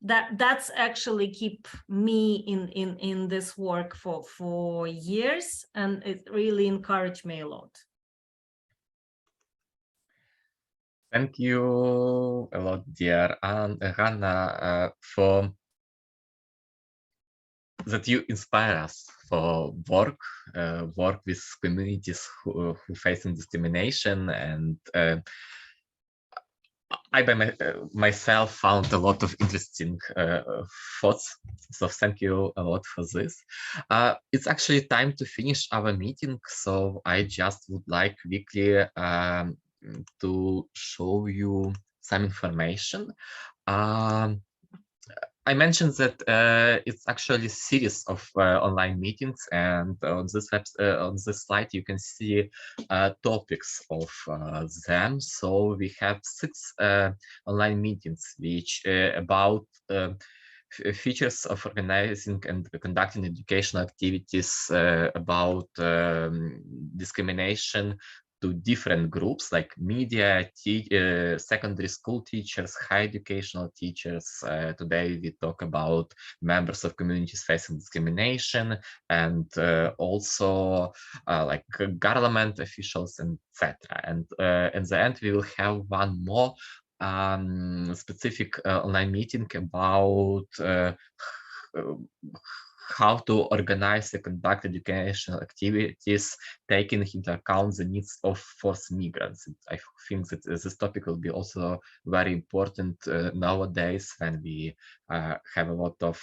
That's actually keep me in this work for years, and it really encouraged me a lot. Thank you a lot, dear Ganna, for that you inspire us for work with communities who facing discrimination. And I by myself found a lot of interesting thoughts. So thank you a lot for this. It's actually time to finish our meeting. So I just would like quickly to show you some information. I mentioned that it's actually a series of online meetings, and on this slide you can see topics of them. So we have 6 online meetings, which about features of organizing and conducting educational activities about discrimination to different groups like media, secondary school teachers, higher educational teachers. Today we talk about members of communities facing discrimination, and also like government officials, etc. And in the end, we will have one more specific online meeting about how to organize and conduct educational activities, taking into account the needs of forced migrants. I think that this topic will be also very important nowadays when we have a lot of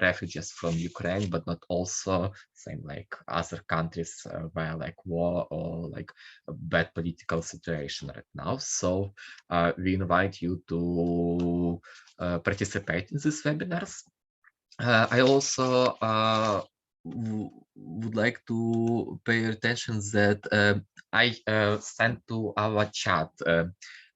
refugees from Ukraine, but not also same like other countries where like war or like a bad political situation right now. So we invite you to participate in these webinars. I also would like to pay your attention that I sent to our chat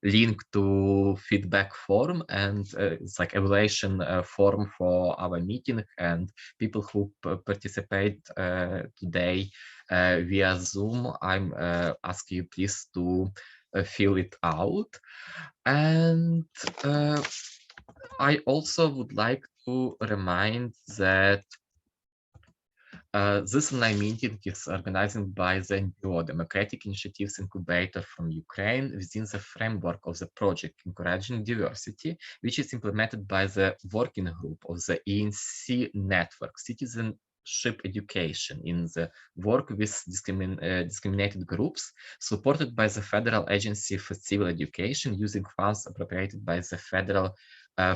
link to feedback form, and it's like evaluation form for our meeting, and people who participate today via Zoom, I'm asking you please to fill it out. And I also would like to remind that this online meeting is organized by the NGO Democratic Initiatives Incubator from Ukraine within the framework of the project Encouraging Diversity, which is implemented by the working group of the ENC network, Citizenship Education, in the work with discriminated groups, supported by the Federal Agency for Civil Education using funds appropriated by the Federal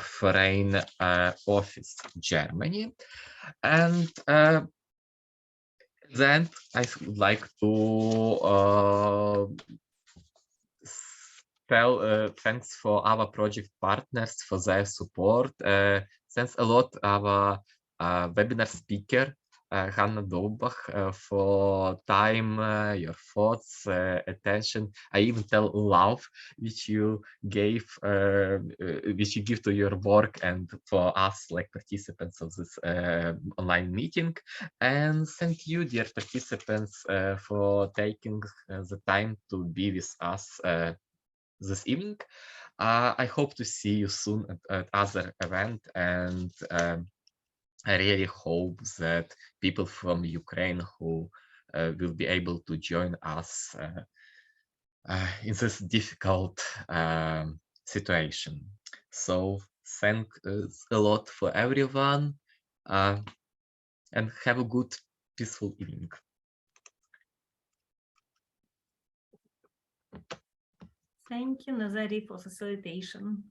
Foreign Office, Germany. And then I would like to tell thanks for our project partners for their support. Thanks a lot our webinar speaker, Ganna Dovbakh, for time, your thoughts, attention. I even tell love which you gave, which you give to your work and for us like participants of this online meeting. And thank you, dear participants, for taking the time to be with us this evening. I hope to see you soon at other event, and I really hope that people from Ukraine who will be able to join us in this difficult situation. So thanks a lot for everyone, and have a good, peaceful evening. Thank you, Nazari, for facilitation.